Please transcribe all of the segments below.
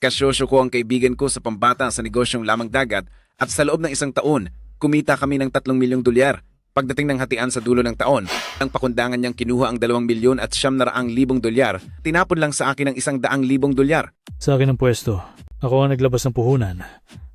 Kasyosyo ko ang kaibigan ko sa pambata sa negosyong lamang dagat at sa loob ng 1 taon, kumita kami ng 3 milyong dolyar. Pagdating ng hatian sa dulo ng taon, ang pakundangan niyang kinuha ang 2 milyon at 900,000 dolyar, tinapon lang sa akin ang 100,000 dolyar. Sa akin ang pwesto. Ako ang naglabas ng puhunan.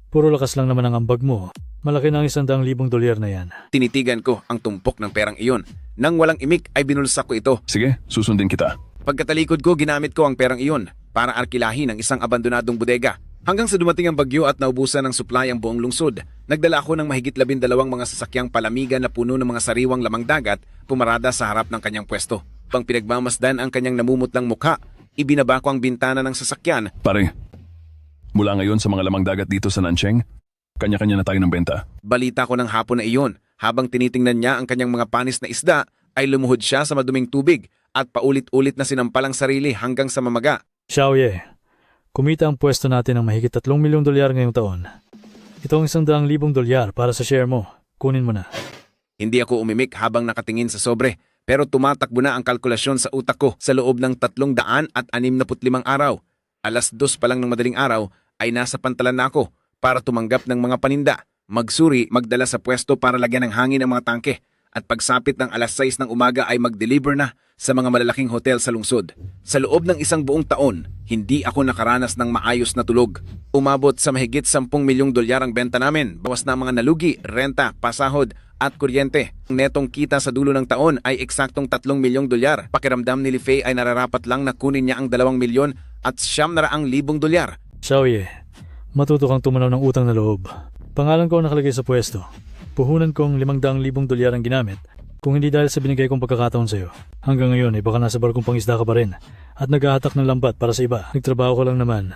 Puro lakas lang naman ang ambag mo. Malaki na ang 100,000 dolyar na yan. Tinitigan ko ang tumpok ng perang iyon. Nang walang imik ay binulsak ko ito. Sige, susundin kita. Pagkatalikod ko, ginamit ko ang perang iyon para arkilahin ang isang abandonadong bodega. Hanggang sa dumating ang bagyo at naubusan ng supply ang buong lungsod, nagdala ako ng mahigit 12 mga sasakyang palamigan na puno ng mga sariwang lamang dagat pumarada sa harap ng kanyang pwesto. Pang pinagmamasdan ang kanyang namumutlang mukha, ibinaba ko ang bintana ng sasakyan. Pare, mula ngayon sa mga lamang dagat dito sa Nancheng, kanya-kanya na tayo ng benta. Balita ko ng hapon na iyon. Habang tinitingnan niya ang kanyang mga panis na isda, ay lumuhod siya sa maduming tubig at paulit-ulit na sinampalang sarili hanggang sa mamaga. Xiaoye, kumita ang pwesto natin ng mahigit 3 milyong dolyar ngayong taon. Ito ang 100,000 dolyar para sa share mo. Kunin mo na. Hindi ako umimik habang nakatingin sa sobre, pero tumatakbo na ang kalkulasyon sa utak ko sa loob ng 365 araw. 2:00 pa lang ng madaling araw ay nasa pantalan na ako para tumanggap ng mga paninda, magsuri, magdala sa pwesto para lagyan ng hangin ang mga tangke, at pagsapit ng 6:00 ng umaga ay mag-deliver na sa mga malalaking hotel sa lungsod. Sa loob ng 1 buong taon, hindi ako nakaranas ng maayos na tulog. Umabot sa mahigit 10 milyong dolyar ang benta namin, bawas na ang mga nalugi, renta, pasahod at kuryente. Ang netong kita sa dulo ng taon ay eksaktong 3 milyong dolyar. Pakiramdam ni Li Fei ay nararapat lang na kunin niya ang 2 milyon at 900,000 dolyar. Xiaoye, matuto kang tumanaw ng utang na loob. Pangalan ko ang nakalagay sa pwesto. Puhunan kong 500,000 dolyar ang ginamit. Kung hindi dahil sa binigay kong pagkakataon sa'yo, hanggang ngayon ay baka nasa barkong pangisda ka pa rin at naghahatak ng lambat para sa iba. Nagtrabaho ka lang naman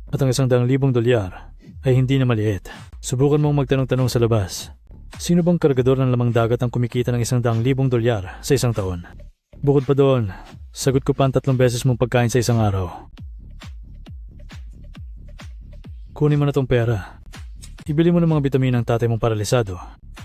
at ang 100,000 dolyar ay hindi na maliit. Subukan mong magtanong-tanong sa labas. Sino bang kargador ng lamang dagat ang kumikita ng 100,000 dolyar sa isang taon? Bukod pa doon, sagot ko pa ang 3 beses mong pagkain sa isang araw. Kunin mo na tong pera. Ibili mo ng mga bitamina ng tatay mong paralisado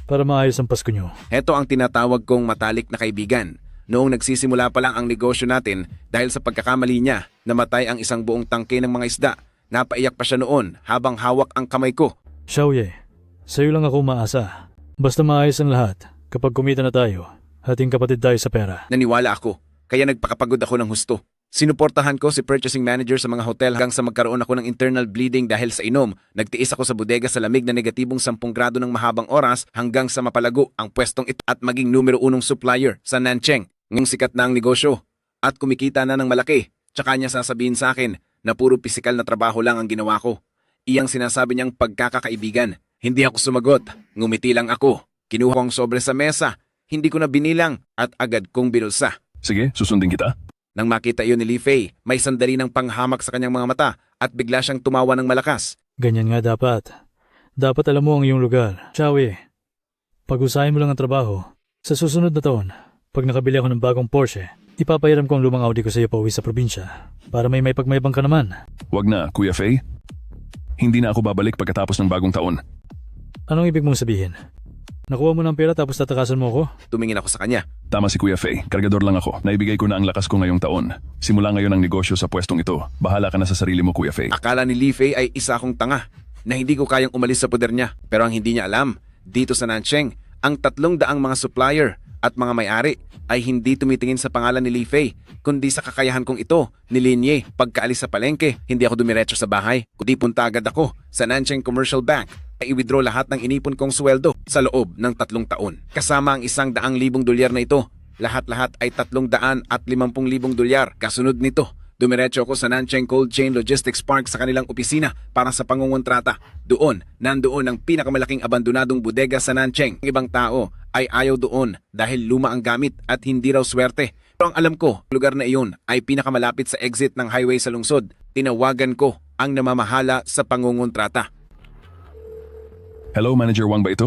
para maayos ang Pasko nyo. Heto ang tinatawag kong matalik na kaibigan. Noong nagsisimula pa lang ang negosyo natin dahil sa pagkakamali niya, namatay ang 1 buong tangke ng mga isda. Napaiyak pa siya noon habang hawak ang kamay ko. Xiaoye, sa'yo lang ako umaasa. Basta maayos ang lahat. Kapag kumita na tayo, hating kapatid tayo sa pera. Naniwala ako, kaya nagpakapagod ako ng husto. Sinuportahan ko si purchasing manager sa mga hotel hanggang sa magkaroon ako ng internal bleeding dahil sa inom. Nagtiis ako sa bodega sa lamig na negatibong 10 grado ng mahabang oras hanggang sa mapalago ang pwestong ito at maging numero 1 supplier sa Nancheng. Ngayong sikat na ang negosyo at kumikita na ng malaki. Tsaka niya sasabihin sa akin na puro pisikal na trabaho lang ang ginawa ko. Iyang sinasabi niyang pagkakaibigan. Hindi ako sumagot. Ngumiti lang ako. Kinuha ko ang sobre sa mesa. Hindi ko na binilang at agad kong binulsa. Sige, susundin kita. Nang makita iyon ni Li Fei, may sandali ng panghamak sa kanyang mga mata at bigla siyang tumawa ng malakas. Ganyan nga dapat. Dapat alam mo ang iyong lugar. Xiaoye, pag-usahin mo lang ang trabaho. Sa susunod na taon, pag nakabili ako ng bagong Porsche, ipapahiram ko ang lumang Audi ko sa iyo pauwi sa probinsya para may pagmayabang ka naman. Wag na, Kuya Fei. Hindi na ako babalik pagkatapos ng bagong taon. Anong ibig mong sabihin? Nakuha mo ng pera tapos tatakasan mo ako? Tumingin ako sa kanya. Tama si Kuya Fei, kargador lang ako. Naibigay ko na ang lakas ko ngayong taon. Simula ngayon ang negosyo sa pwestong ito. Bahala ka na sa sarili mo, Kuya Fei. Akala ni Li Fei ay isa akong tanga na hindi ko kayang umalis sa poder niya. Pero ang hindi niya alam, dito sa Nancheng, ang 300 mga supplier at mga may-ari ay hindi tumitingin sa pangalan ni Li Fei, kundi sa kakayahan kong ito ni Lin Ye. Pagkaalis sa palengke, hindi ako dumiretso sa bahay, kundi punta agad ako sa Nancheng Commercial Bank ay i-withdraw lahat ng inipon kong sweldo sa loob ng 3 taon. Kasama ang 100,000 dolyar na ito, lahat-lahat ay 350,000 dolyar. Kasunod nito, dumiretso ako sa Nancheng Cold Chain Logistics Park sa kanilang opisina para sa pangungontrata. Nandoon ang pinakamalaking abandonadong bodega sa Nancheng. Ang ibang tao ay ayaw doon dahil luma ang gamit at hindi raw swerte. Pero ang alam ko, lugar na iyon ay pinakamalapit sa exit ng highway sa lungsod. Tinawagan ko ang namamahala sa pangungontrata. Hello, Manager Wang ba ito?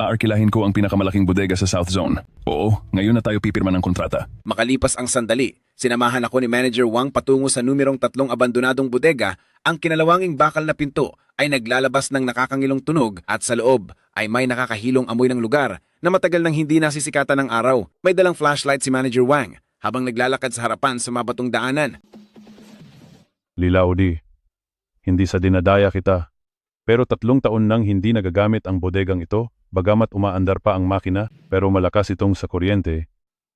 Aarkilahin ko ang pinakamalaking bodega sa South Zone. Oo, ngayon na tayo pipirma ng kontrata. Makalipas ang sandali, sinamahan ako ni Manager Wang patungo sa numerong 3 abandonadong bodega. Ang kinalawanging bakal na pinto ay naglalabas ng nakakangilong tunog at sa loob ay may nakakahilong amoy ng lugar na matagal nang hindi nasisikatan ng araw. May dalang flashlight si Manager Wang habang naglalakad sa harapan sa mabatong daanan. Lila Odi, hindi sa dinadaya kita. Pero 3 taon nang hindi nagagamit ang bodegang ito, bagamat umaandar pa ang makina, pero malakas itong sa kuryente,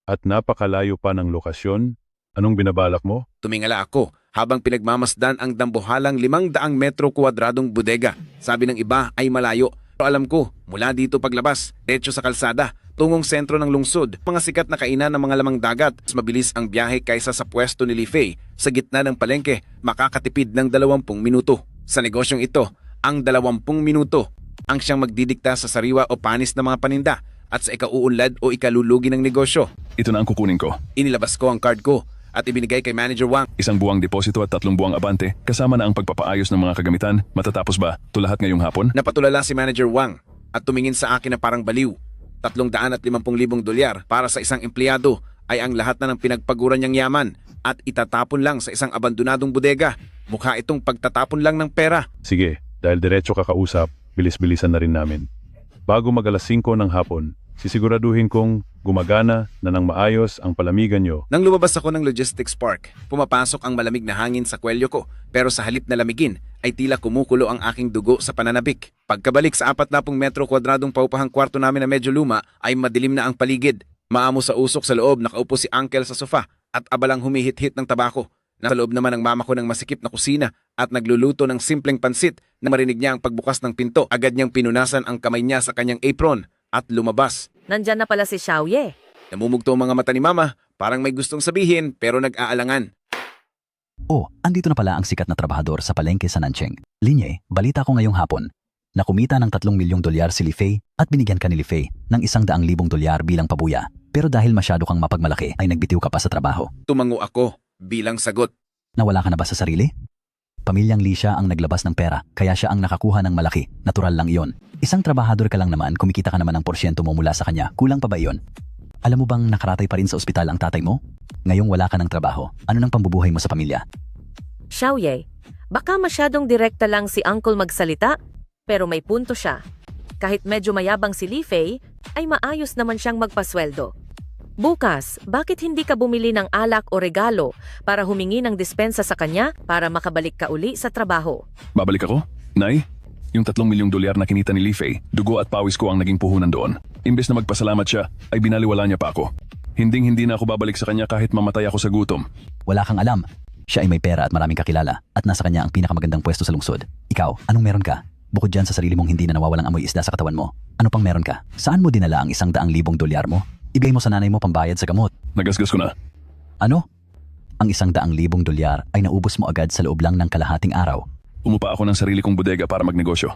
at napakalayo pa ng lokasyon. Anong binabalak mo? Tumingala ako habang pinagmamasdan ang dambuhalang 500 metro kwadradong bodega. Sabi ng iba ay malayo. Pero alam ko, mula dito paglabas, diretso sa kalsada, tungong sentro ng lungsod, mga sikat na kainan ng mga lamang dagat, mas mabilis ang biyahe kaysa sa pwesto ni Lifey. Sa gitna ng palengke, makakatipid ng 20 minuto. Sa negosyong ito, ang 20 minuto ang siyang magdidikta sa sariwa o panis ng mga paninda at sa ikauunlad o ikalulugi ng negosyo. Ito na ang kukunin ko. Inilabas ko ang card ko at ibinigay kay Manager Wang. 1 buwang deposito at 3 buwang abante, kasama na ang pagpapaayos ng mga kagamitan. Matatapos ba ito lahat ngayong hapon? Napatulala si Manager Wang at tumingin sa akin na parang baliw. 350,000 dolyar para sa isang empleyado ay ang lahat na ng pinagpaguran niyang yaman at itatapon lang sa isang abandonadong bodega. Mukha itong pagtatapon lang ng pera. Sige, dahil diretso kakausap, bilis-bilisan na rin namin. Bago mag-alas 5 ng hapon, sisiguraduhin kong gumagana na ng maayos ang palamigan nyo. Nang lumabas ako ng logistics park, pumapasok ang malamig na hangin sa kwelyo ko, pero sa halip na lamigin ay tila kumukulo ang aking dugo sa pananabik. Pagkabalik sa 40 metro kwadradong paupahang kwarto namin na medyo luma ay madilim na ang paligid. Maamo sa usok sa loob, nakaupo si Uncle sa sofa at abalang humihit-hit ng tabako. Nasa loob naman ang mama ko ng masikip na kusina at nagluluto ng simpleng pansit. Na marinig niya ang pagbukas ng pinto, agad niyang pinunasan ang kamay niya sa kanyang apron at lumabas. Nandyan na pala si Xiaoye. Namumugto ang mga mata ni Mama, parang may gustong sabihin pero nag-aalangan. Oh, andito na pala ang sikat na trabahador sa palengke sa Nancheng. Linye, balita ko ngayong hapon na kumita ng 3 milyong dolyar si Lifey at binigyan ka ni Lifey ng 100,000 dolyar bilang pabuya. Pero dahil masyado kang mapagmalaki ay nagbitiw ka pa sa trabaho. Tumango ako bilang sagot. Nawala ka na ba sa sarili? Pamilyang Lee siya ang naglabas ng pera, kaya siya ang nakakuha ng malaki. Natural lang iyon. Isang trabahador ka lang naman, kumikita ka naman ng porsyento mo mula sa kanya. Kulang pa ba iyon? Alam mo bang nakaratay pa rin sa ospital ang tatay mo? Ngayong wala ka ng trabaho, ano nang pambubuhay mo sa pamilya? Xiaoye, baka masyadong direkta lang si Uncle magsalita, pero may punto siya. Kahit medyo mayabang si Lifey, ay maayos naman siyang magpasweldo. Bukas, bakit hindi ka bumili ng alak o regalo para humingi ng dispensa sa kanya para makabalik ka uli sa trabaho? Babalik ako? Nay? Yung 3 milyong dolyar na kinita ni Lifey, dugo at pawis ko ang naging puhunan doon. Imbes na magpasalamat siya, ay binaliwala niya pa ako. Hinding-hindi na ako babalik sa kanya kahit mamatay ako sa gutom. Wala kang alam. Siya ay may pera at maraming kakilala at nasa kanya ang pinakamagandang pwesto sa lungsod. Ikaw, anong meron ka? Bukod dyan sa sarili mong hindi na nawawalang amoy isda sa katawan mo, ano pang meron ka? Saan mo dinala ang 100,000 dolyar mo? Ibigay mo sa nanay mo pambayad sa gamot. Nagasgas ko na. Ano? Ang 100,000 dolyar ay naubos mo agad sa loob lang ng kalahating araw. Umupa ako ng sarili kong bodega para magnegosyo.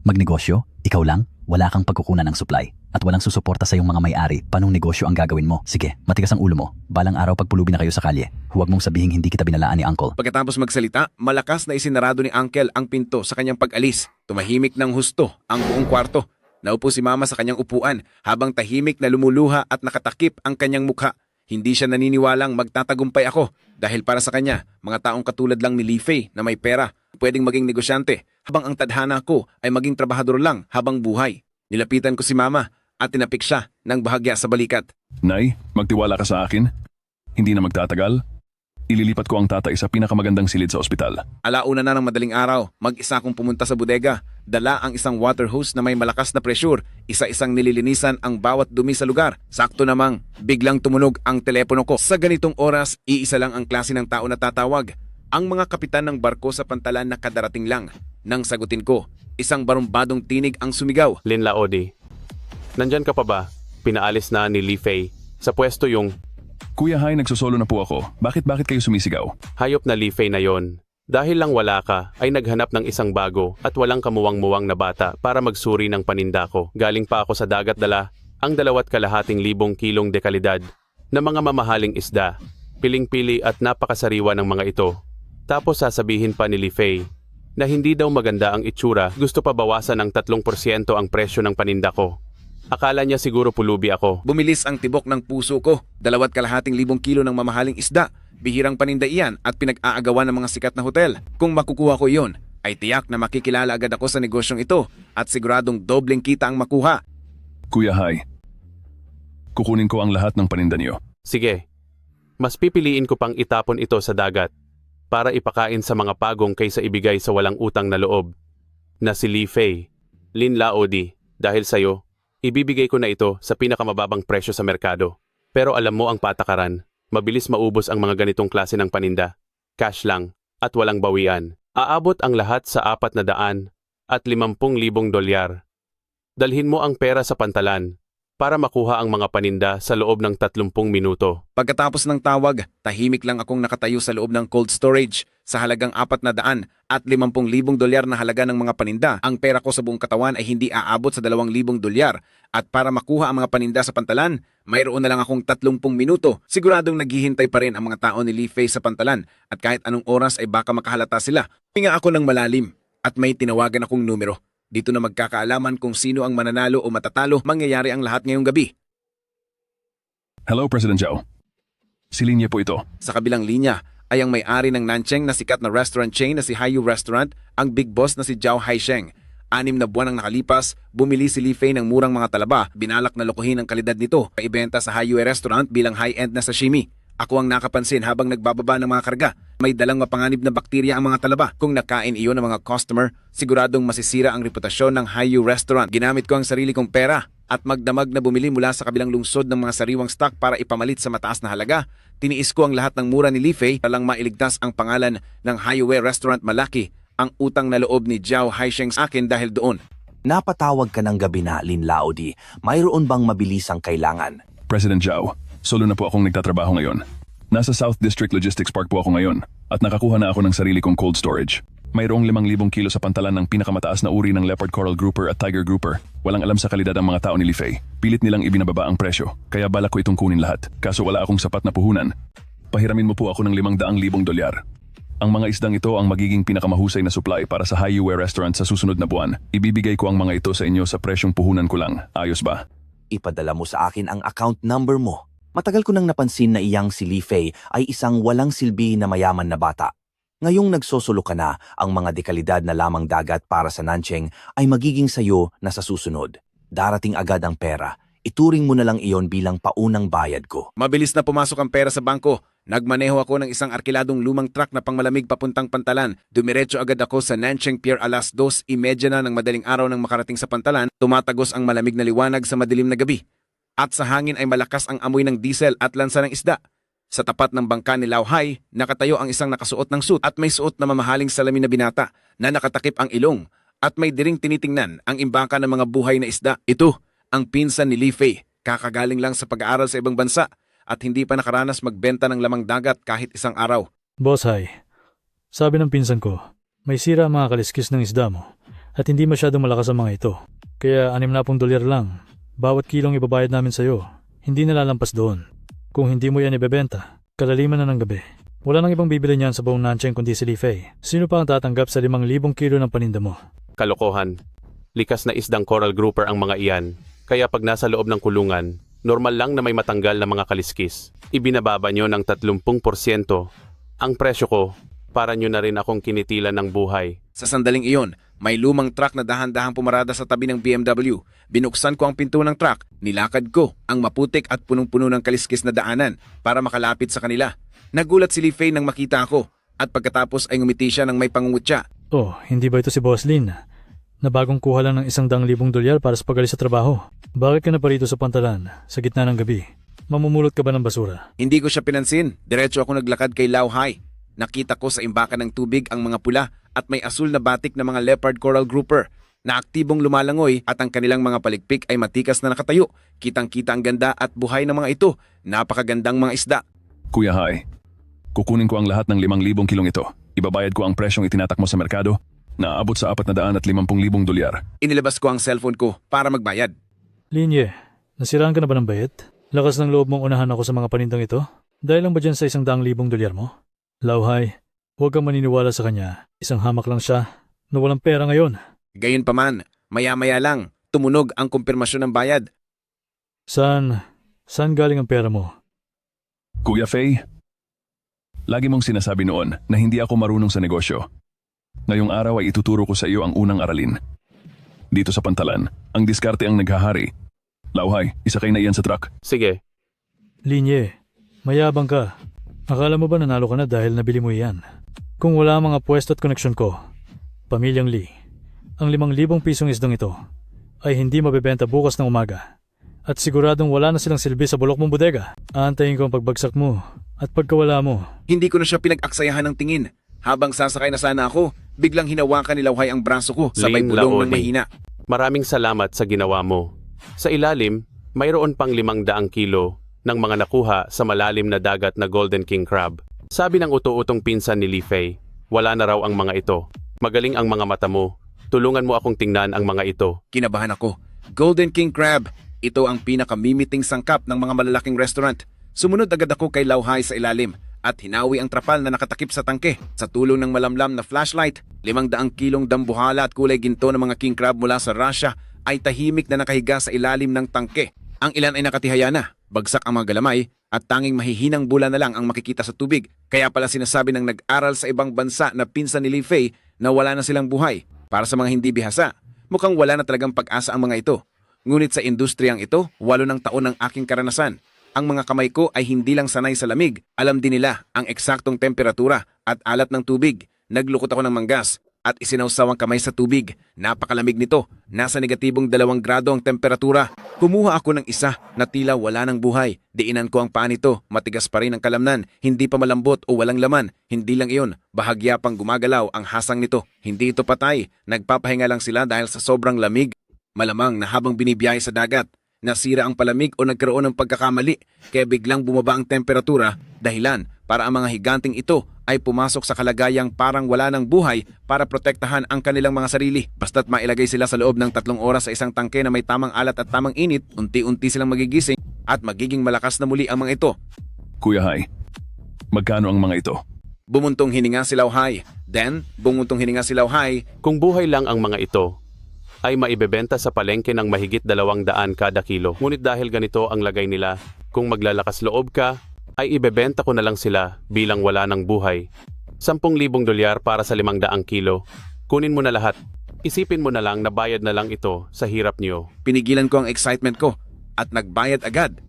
Magnegosyo? Ikaw lang? Wala kang pagkukunan ng supply at walang susuporta sa iyong mga may-ari. Panong negosyo ang gagawin mo? Sige, matigas ang ulo mo. Balang araw pagpulubi na kayo sa kalye. Huwag mong sabihing hindi kita binalaan ni Uncle. Pagkatapos magsalita, malakas na isinarado ni Uncle ang pinto sa kanyang pag-alis. Tumahimik ng husto ang buong kwarto. Naupo si Mama sa kanyang upuan habang tahimik na lumuluha at nakatakip ang kanyang mukha. Hindi siya naniniwalang magtatagumpay ako dahil para sa kanya, mga taong katulad lang ni Lifey na may pera, pwedeng maging negosyante, habang ang tadhana ko ay maging trabahador lang habang buhay. Nilapitan ko si Mama at tinapik siya ng bahagya sa balikat. Nay, magtiwala ka sa akin. Hindi na magtatagal. Ililipat ko ang tatay sa pinakamagandang silid sa ospital. Alauna na ng madaling araw, mag-isa akong pumunta sa bodega. Dala ang isang water hose na may malakas na pressure. Isa-isang nililinisan ang bawat dumi sa lugar. Sakto namang, biglang tumunog ang telepono ko. Sa ganitong oras, iisa lang ang klase ng tao na tatawag. Ang mga kapitan ng barko sa pantalan na kadarating lang. Nang sagutin ko, isang barumbadong tinig ang sumigaw. Lin Laodi, nandyan ka pa ba? Pinaalis na ni Lifey. Sa pwesto yung Kuya Hai, nagsosolo na po ako. Bakit kayo sumisigaw? hayop na Lifey na yon. Dahil lang wala ka, ay naghanap ng isang bago at walang kamuwang-muwang na bata para magsuri ng paninda ko. Galing pa ako sa dagat dala ang 2,250 kilong dekalidad na mga mamahaling isda. Piling-pili at napakasariwa ng mga ito. Tapos sasabihin pa ni Lifey na hindi daw maganda ang itsura, gusto pa bawasan ng 3% ang presyo ng paninda ko. Akala niya siguro pulubi ako. Bumilis ang tibok ng puso ko. 2,250 kilo ng mamahaling isda. Bihirang paninda iyan at pinag-aagawan ng mga sikat na hotel. Kung makukuha ko iyon, ay tiyak na makikilala agad ako sa negosyong ito at siguradong dobleng kita ang makuha. Kuya Hai, kukunin ko ang lahat ng paninda niyo. Sige, mas pipiliin ko pang itapon ito sa dagat. para ipakain sa mga pagong kaysa ibigay sa walang utang na loob na si Li Fei. Lin Laodi, dahil sa'yo, ibibigay ko na ito sa pinakamababang presyo sa merkado. Pero alam mo ang patakaran, mabilis maubos ang mga ganitong klase ng paninda. Cash lang, at walang bawian. Aabot ang lahat sa 450,000 dolyar. Dalhin mo ang pera sa pantalan para makuha ang mga paninda sa loob ng 30 minuto. Pagkatapos ng tawag, tahimik lang akong nakatayo sa loob ng cold storage sa halagang 450,000 dolyar na halaga ng mga paninda. Ang pera ko sa buong katawan ay hindi aabot sa 2,000 dolyar at para makuha ang mga paninda sa pantalan, mayroon na lang akong 30 minuto. Siguradong naghihintay pa rin ang mga tao ni Li Fei sa pantalan at kahit anong oras ay baka makahalata sila. Hinga ako ng malalim at may tinawagan akong numero. Dito na magkakaalaman kung sino ang mananalo o matatalo, mangyayari ang lahat ngayong gabi. Hello, President Zhao. Si Linya po ito. Sa kabilang linya ay ang may-ari ng Nancheng na sikat na restaurant chain na si Haiyu Restaurant, ang big boss na si Zhao Haisheng. 6 na buwan ang nakalipas, bumili si Li Fei ng murang mga talaba, binalak na lokohin ang kalidad nito, paibenta sa Haiyu Restaurant bilang high-end na sashimi. Ako ang nakapansin habang nagbababa ng mga karga. May dalang mapanganib na bakterya ang mga talaba. Kung nakain iyon ng mga customer, siguradong masisira ang reputasyon ng Haiyu Restaurant. Ginamit ko ang sarili kong pera at magdamag na bumili mula sa kabilang lungsod ng mga sariwang stock para ipamalit sa mataas na halaga. Tiniis ko ang lahat ng mura ni Li Fei para lang mailigtas ang pangalan ng Haiyu Restaurant. Malaki ang utang na loob ni Zhao Haisheng sa akin dahil doon. Napatawag ka ng gabi na, Lin Laodi. Mayroon bang mabilisang kailangan? President Zhao, solo na po akong nagtatrabaho ngayon. Nasa South District Logistics Park po ako ngayon at nakakuha na ako ng sarili kong cold storage. Mayroong 5,000 kilo sa pantalan ng pinakamataas na uri ng leopard coral grouper at tiger grouper. Walang alam sa kalidad ang mga tao ni Li Fei. Pilit nilang ibinababa ang presyo, kaya balak ko itong kunin lahat. Kaso wala akong sapat na puhunan. Pahiramin mo po ako ng 500,000 dolyar. Ang mga isdang ito ang magiging pinakamahusay na supply para sa Haiyu Restaurant sa susunod na buwan. Ibibigay ko ang mga ito sa inyo sa presyong puhunan ko lang. Ayos ba? Ipadala mo sa akin ang account number mo. Matagal ko nang napansin na iyang si Li Fei ay isang walang silbi na mayaman na bata. Ngayong nagsosolo ka na, ang mga dekalidad na lamang dagat para sa Nancheng ay magiging sayo na sa susunod. Darating agad ang pera. Ituring mo na lang iyon bilang paunang bayad ko. Mabilis na pumasok ang pera sa bangko. Nagmaneho ako ng isang arkiladong lumang truck na pangmalamig papuntang pantalan. Dumiretso agad ako sa Nancheng Pier 2:30 na ng madaling araw nang makarating sa pantalan. Tumatagos ang malamig na liwanag sa madilim na gabi. At sa hangin ay malakas ang amoy ng diesel at lansa ng isda. Sa tapat ng bangka ni Lao Hai, nakatayo ang isang nakasuot ng suit at may suot na mamahaling salamin na binata na nakatakip ang ilong at may diring tinitingnan ang imbaka ng mga buhay na isda. Ito ang pinsan ni Li Fei, kakagaling lang sa pag-aaral sa ibang bansa at hindi pa nakaranas magbenta ng lamang dagat kahit isang araw. Boss Hai, sabi ng pinsan ko, may sira ang mga kaliskis ng isda mo at hindi masyadong malakas ang mga ito. Kaya 60 dolyar lang. Bawat kilong ibabayad namin sa'yo, hindi nalalampas doon. Kung hindi mo yan ibebenta, kalaliman na ng gabi. Wala nang ibang bibili niyan sa buong Nancheng kundi si Li Fei. Sino pa ang tatanggap sa 5,000 kilo ng paninda mo? Kalokohan. Likas na isdang coral grouper ang mga iyan. Kaya pag nasa loob ng kulungan, normal lang na may matanggal na mga kaliskis. Ibinababa nyo ng 30% ang presyo ko para nyo na rin akong kinitilan ng buhay. Sa sandaling iyon, may lumang truck na dahan-dahang pumarada sa tabi ng BMW. Binuksan ko ang pinto ng truck, nilakad ko ang maputik at punong-puno ng kaliskis na daanan para makalapit sa kanila. Nagulat si Li Fei nang makita ako at pagkatapos ay ngumiti siya ng may pangungutya. Oh, hindi ba ito si Boss Lin? Na bagong kuha lang ng 100,000 dolyar para sa pagalis sa trabaho. Bakit ka na pa rito sa pantalan, sa gitna ng gabi? Mamumulot ka ba ng basura? Hindi ko siya pinansin, diretso ako naglakad kay Lao Hai. Nakita ko sa imbaka ng tubig ang mga pula at may asul na batik na mga leopard coral grouper na aktibong lumalangoy at ang kanilang mga palikpik ay matikas na nakatayo. Kitang-kita ang ganda at buhay ng mga ito. Napakagandang mga isda. Kuya Hai, kukunin ko ang lahat ng 5,000 kilong ito. Ibabayad ko ang presyong itinatak mo sa merkado na aabot sa 450,000 dolyar. Inilabas ko ang cellphone ko para magbayad. Linye, nasiraan ka na ba ng bayet? Lakas ng loob mong unahan ako sa mga panindang ito? Dahil lang ba dyan sa 100,000 dolyar mo? Lauhay, huwag kang maniniwala sa kanya. Isang hamak lang siya na walang pera ngayon. Gayunpaman, maya-maya lang, tumunog ang kumpirmasyon ng bayad. Saan galing ang pera mo? Kuya Fei, lagi mong sinasabi noon na hindi ako marunong sa negosyo. Ngayong araw ay ituturo ko sa iyo ang unang aralin. Dito sa pantalan, ang diskarte ang naghahari. Lauhay, isakay na iyan sa truck. Sige, Linye, mayabang ka. Akala mo ba nanalo ka na dahil nabili mo iyan? Kung wala ang mga pwesto at koneksyon ko, pamilyang Lee, ang 5,000 pisong isdong ito ay hindi mabebenta bukas ng umaga. At siguradong wala na silang silbi sa bulok mong bodega. Aantayin ko ang pagbagsak mo at pagkawala mo. Hindi ko na siya pinag-aksayahan ng tingin. Habang sasakay na sana ako, biglang hinawakan ni Lauhay ang braso ko sabay Lane bulong ng Laoli. mahina. Maraming salamat sa ginawa mo. Sa ilalim, mayroon pang 500 kilo ng mga nakuha sa malalim na dagat na Golden King Crab. Sabi ng uto-utong pinsan ni Li Fei, wala na raw ang mga ito. Magaling ang mga mata mo. Tulungan mo akong tingnan ang mga ito. Kinabahan ako. Golden King Crab. Ito ang pinakamimiting sangkap ng mga malalaking restaurant. Sumunod agad ako kay Lauhay sa ilalim at hinawi ang trapal na nakatakip sa tangke. Sa tulong ng malamlam na flashlight, 500 kilong dambuhala at kulay ginto ng mga king crab mula sa Russia ay tahimik na nakahiga sa ilalim ng tangke. Ang ilan ay nakatihaya na, bagsak ang mga galamay at tanging mahihinang bula na lang ang makikita sa tubig. Kaya pala sinasabi ng nag-aral sa ibang bansa na pinsan ni Li Fei na wala na silang buhay. Para sa mga hindi bihasa, mukhang wala na talagang pag-asa ang mga ito. Ngunit sa industriyang ito, 8 ng taon ng aking karanasan. Ang mga kamay ko ay hindi lang sanay sa lamig. Alam din nila ang eksaktong temperatura at alat ng tubig. Naglukot ako ng manggas at isinawsaw ang kamay sa tubig. Napakalamig nito. Nasa negatibong 2 grado ang temperatura. Kumuha ako ng isa na tila wala ng buhay. Diinan ko ang paa nito. Matigas pa rin ang kalamnan. Hindi pa malambot o walang laman. Hindi lang iyon. Bahagya pang gumagalaw ang hasang nito. Hindi ito patay. Nagpapahinga lang sila dahil sa sobrang lamig. Malamang na habang binibiyahe sa dagat, nasira ang palamig o nagkaroon ng pagkakamali kaya biglang bumaba ang temperatura, dahilan para ang mga higanting ito ay pumasok sa kalagayang parang wala ng buhay para protektahan ang kanilang mga sarili. Basta't mailagay sila sa loob ng 3 oras sa isang tangke na may tamang alat at tamang init, unti-unti silang magigising at magiging malakas na muli ang mga ito. Kuya Hai, magkano ang mga ito? Bumuntong hininga si Lauhay. Then, bumuntong hininga si Lauhay. Kung buhay lang ang mga ito, ay maibebenta sa palengke ng mahigit 200 kada kilo. Ngunit dahil ganito ang lagay nila, kung maglalakas loob ka, ay ibebenta ko na lang sila bilang wala ng buhay. 10,000 dolyar para sa 500 kilo. Kunin mo na lahat. Isipin mo na lang na bayad na lang ito sa hirap niyo. Pinigilan ko ang excitement ko at nagbayad agad.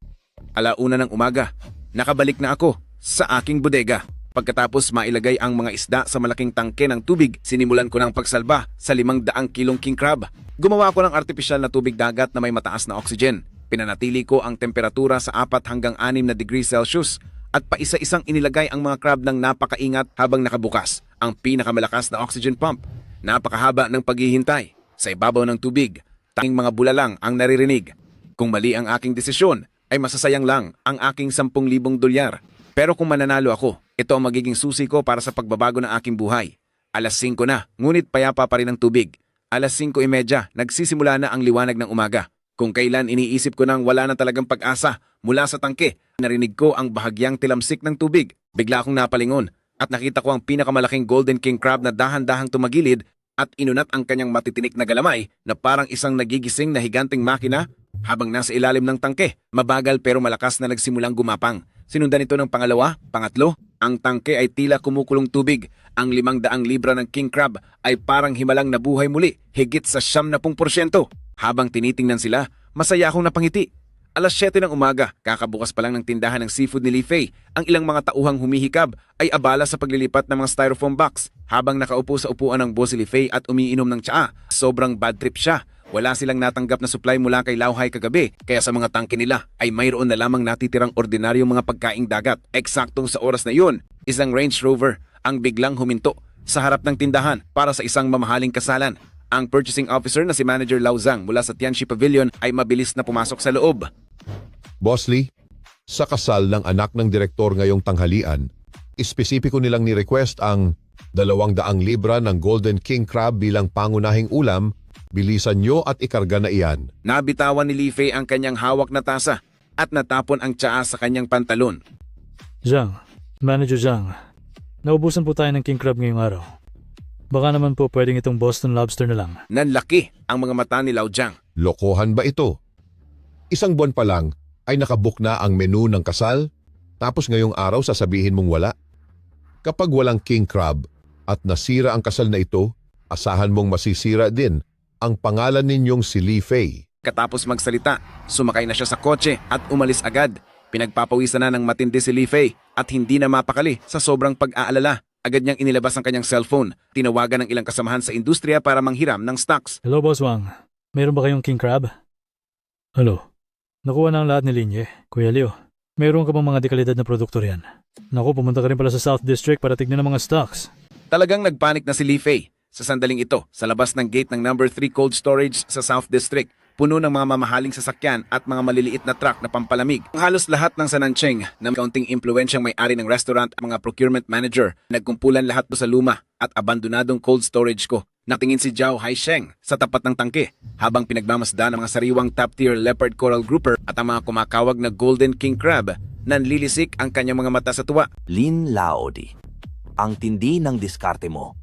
1:00 ng umaga, nakabalik na ako sa aking bodega. Pagkatapos mailagay ang mga isda sa malaking tangke ng tubig, sinimulan ko ng pagsalba sa 500 kilong king crab. Gumawa ko ng artipisyal na tubig dagat na may mataas na oxygen. Pinanatili ko ang temperatura sa 4 hanggang 6 na degrees Celsius at paisa-isang inilagay ang mga crab ng napakaingat habang nakabukas ang pinakamalakas na oxygen pump. Napakahaba ng paghihintay. Sa ibabaw ng tubig, tanging mga bula lang ang naririnig. Kung mali ang aking desisyon, ay masasayang lang ang aking 10,000 dolyar. Pero kung mananalo ako, ito ang magiging susi ko para sa pagbabago ng aking buhay. 5:00 na, ngunit payapa pa rin ang tubig. 5:30, nagsisimula na ang liwanag ng umaga. Kung kailan iniisip ko nang wala na talagang pag-asa mula sa tangke, narinig ko ang bahagyang tilamsik ng tubig. Bigla akong napalingon at nakita ko ang pinakamalaking Golden King Crab na dahan-dahang tumagilid at inunat ang kanyang matitinik na galamay na parang isang nagigising na higanting makina habang nasa ilalim ng tangke. Mabagal pero malakas na nagsimulang gumapang. Sinundan ito ng pangalawa, pangatlo. Ang tangke ay tila kumukulong tubig. Ang 500 libra ng king crab ay parang himalang nabuhay muli, higit sa 70%. Habang tinitingnan sila, masaya akong napangiti. 7:00 ng umaga, kakabukas pa lang ng tindahan ng seafood ni Li Fei. Ang ilang mga tauhang humihikab ay abala sa paglilipat ng mga styrofoam box. Habang nakaupo sa upuan ng boss si Li Fei at umiinom ng tsaa, sobrang bad trip siya. Wala silang natanggap na supply mula kay Lauhay kagabi, kaya sa mga tangke nila ay mayroon na lamang natitirang ordinaryong mga pagkaing dagat. Eksaktong sa oras na yun, isang Range Rover ang biglang huminto sa harap ng tindahan para sa isang mamahaling kasalan. Ang purchasing officer na si Manager Lao Zhang mula sa Tianxi Pavilion ay mabilis na pumasok sa loob. Boss Lee, sa kasal ng anak ng direktor ngayong tanghalian, espesipiko nilang ni-request ang 200 libra ng Golden King Crab bilang pangunahing ulam. Bilisan nyo at ikarga na iyan. Nabitawan ni Li Fei ang kanyang hawak na tasa at natapon ang tsaa sa kanyang pantalon. Zhang, Manager Zhang, naubusan po tayo ng king crab ngayong araw. Baka naman po pwedeng itong Boston Lobster na lang. Nanlaki ang mga mata ni Lao Zhang. Lokohan ba ito? Isang buwan pa lang ay nakabook na ang menu ng kasal, tapos ngayong araw sasabihin mong wala. Kapag walang king crab at nasira ang kasal na ito, asahan mong masisira din ang pangalan ninyong si Li Fei. Katapos magsalita, sumakay na siya sa kotse at umalis agad. Pinagpapawisan na ng matindi si Li Fei at hindi na mapakali sa sobrang pag-aalala. Agad niyang inilabas ang kanyang cellphone. Tinawagan ng ilang kasamahan sa industriya para manghiram ng stocks. Hello, Boss Wang. Meron ba kayong king crab? Hello. Nakuha na ang lahat ni Linye. Kuya Leo, meron ka bang mga dekalidad na produkto riyan? Naku, pumunta ka rin pala sa South District para tignan ang mga stocks. Talagang nagpanik na si Li Fei. Sa sandaling ito, sa labas ng gate ng number 3 cold storage sa South District, puno ng mga mamahaling sasakyan at mga maliliit na truck na pampalamig. Halos lahat ng Sanancheng na kaunting impluensyang may-ari ng restaurant at mga procurement manager, nagkumpulan lahat do sa luma at abandonadong cold storage ko. Natingin si Zhao Haisheng sa tapat ng tangke habang pinagmamasdan ng mga sariwang top-tier leopard coral grouper at ang mga kumakawag na golden king crab. Nanlilisik ang kanyang mga mata sa tuwa. Lin Laodi, ang tindi ng diskarte mo.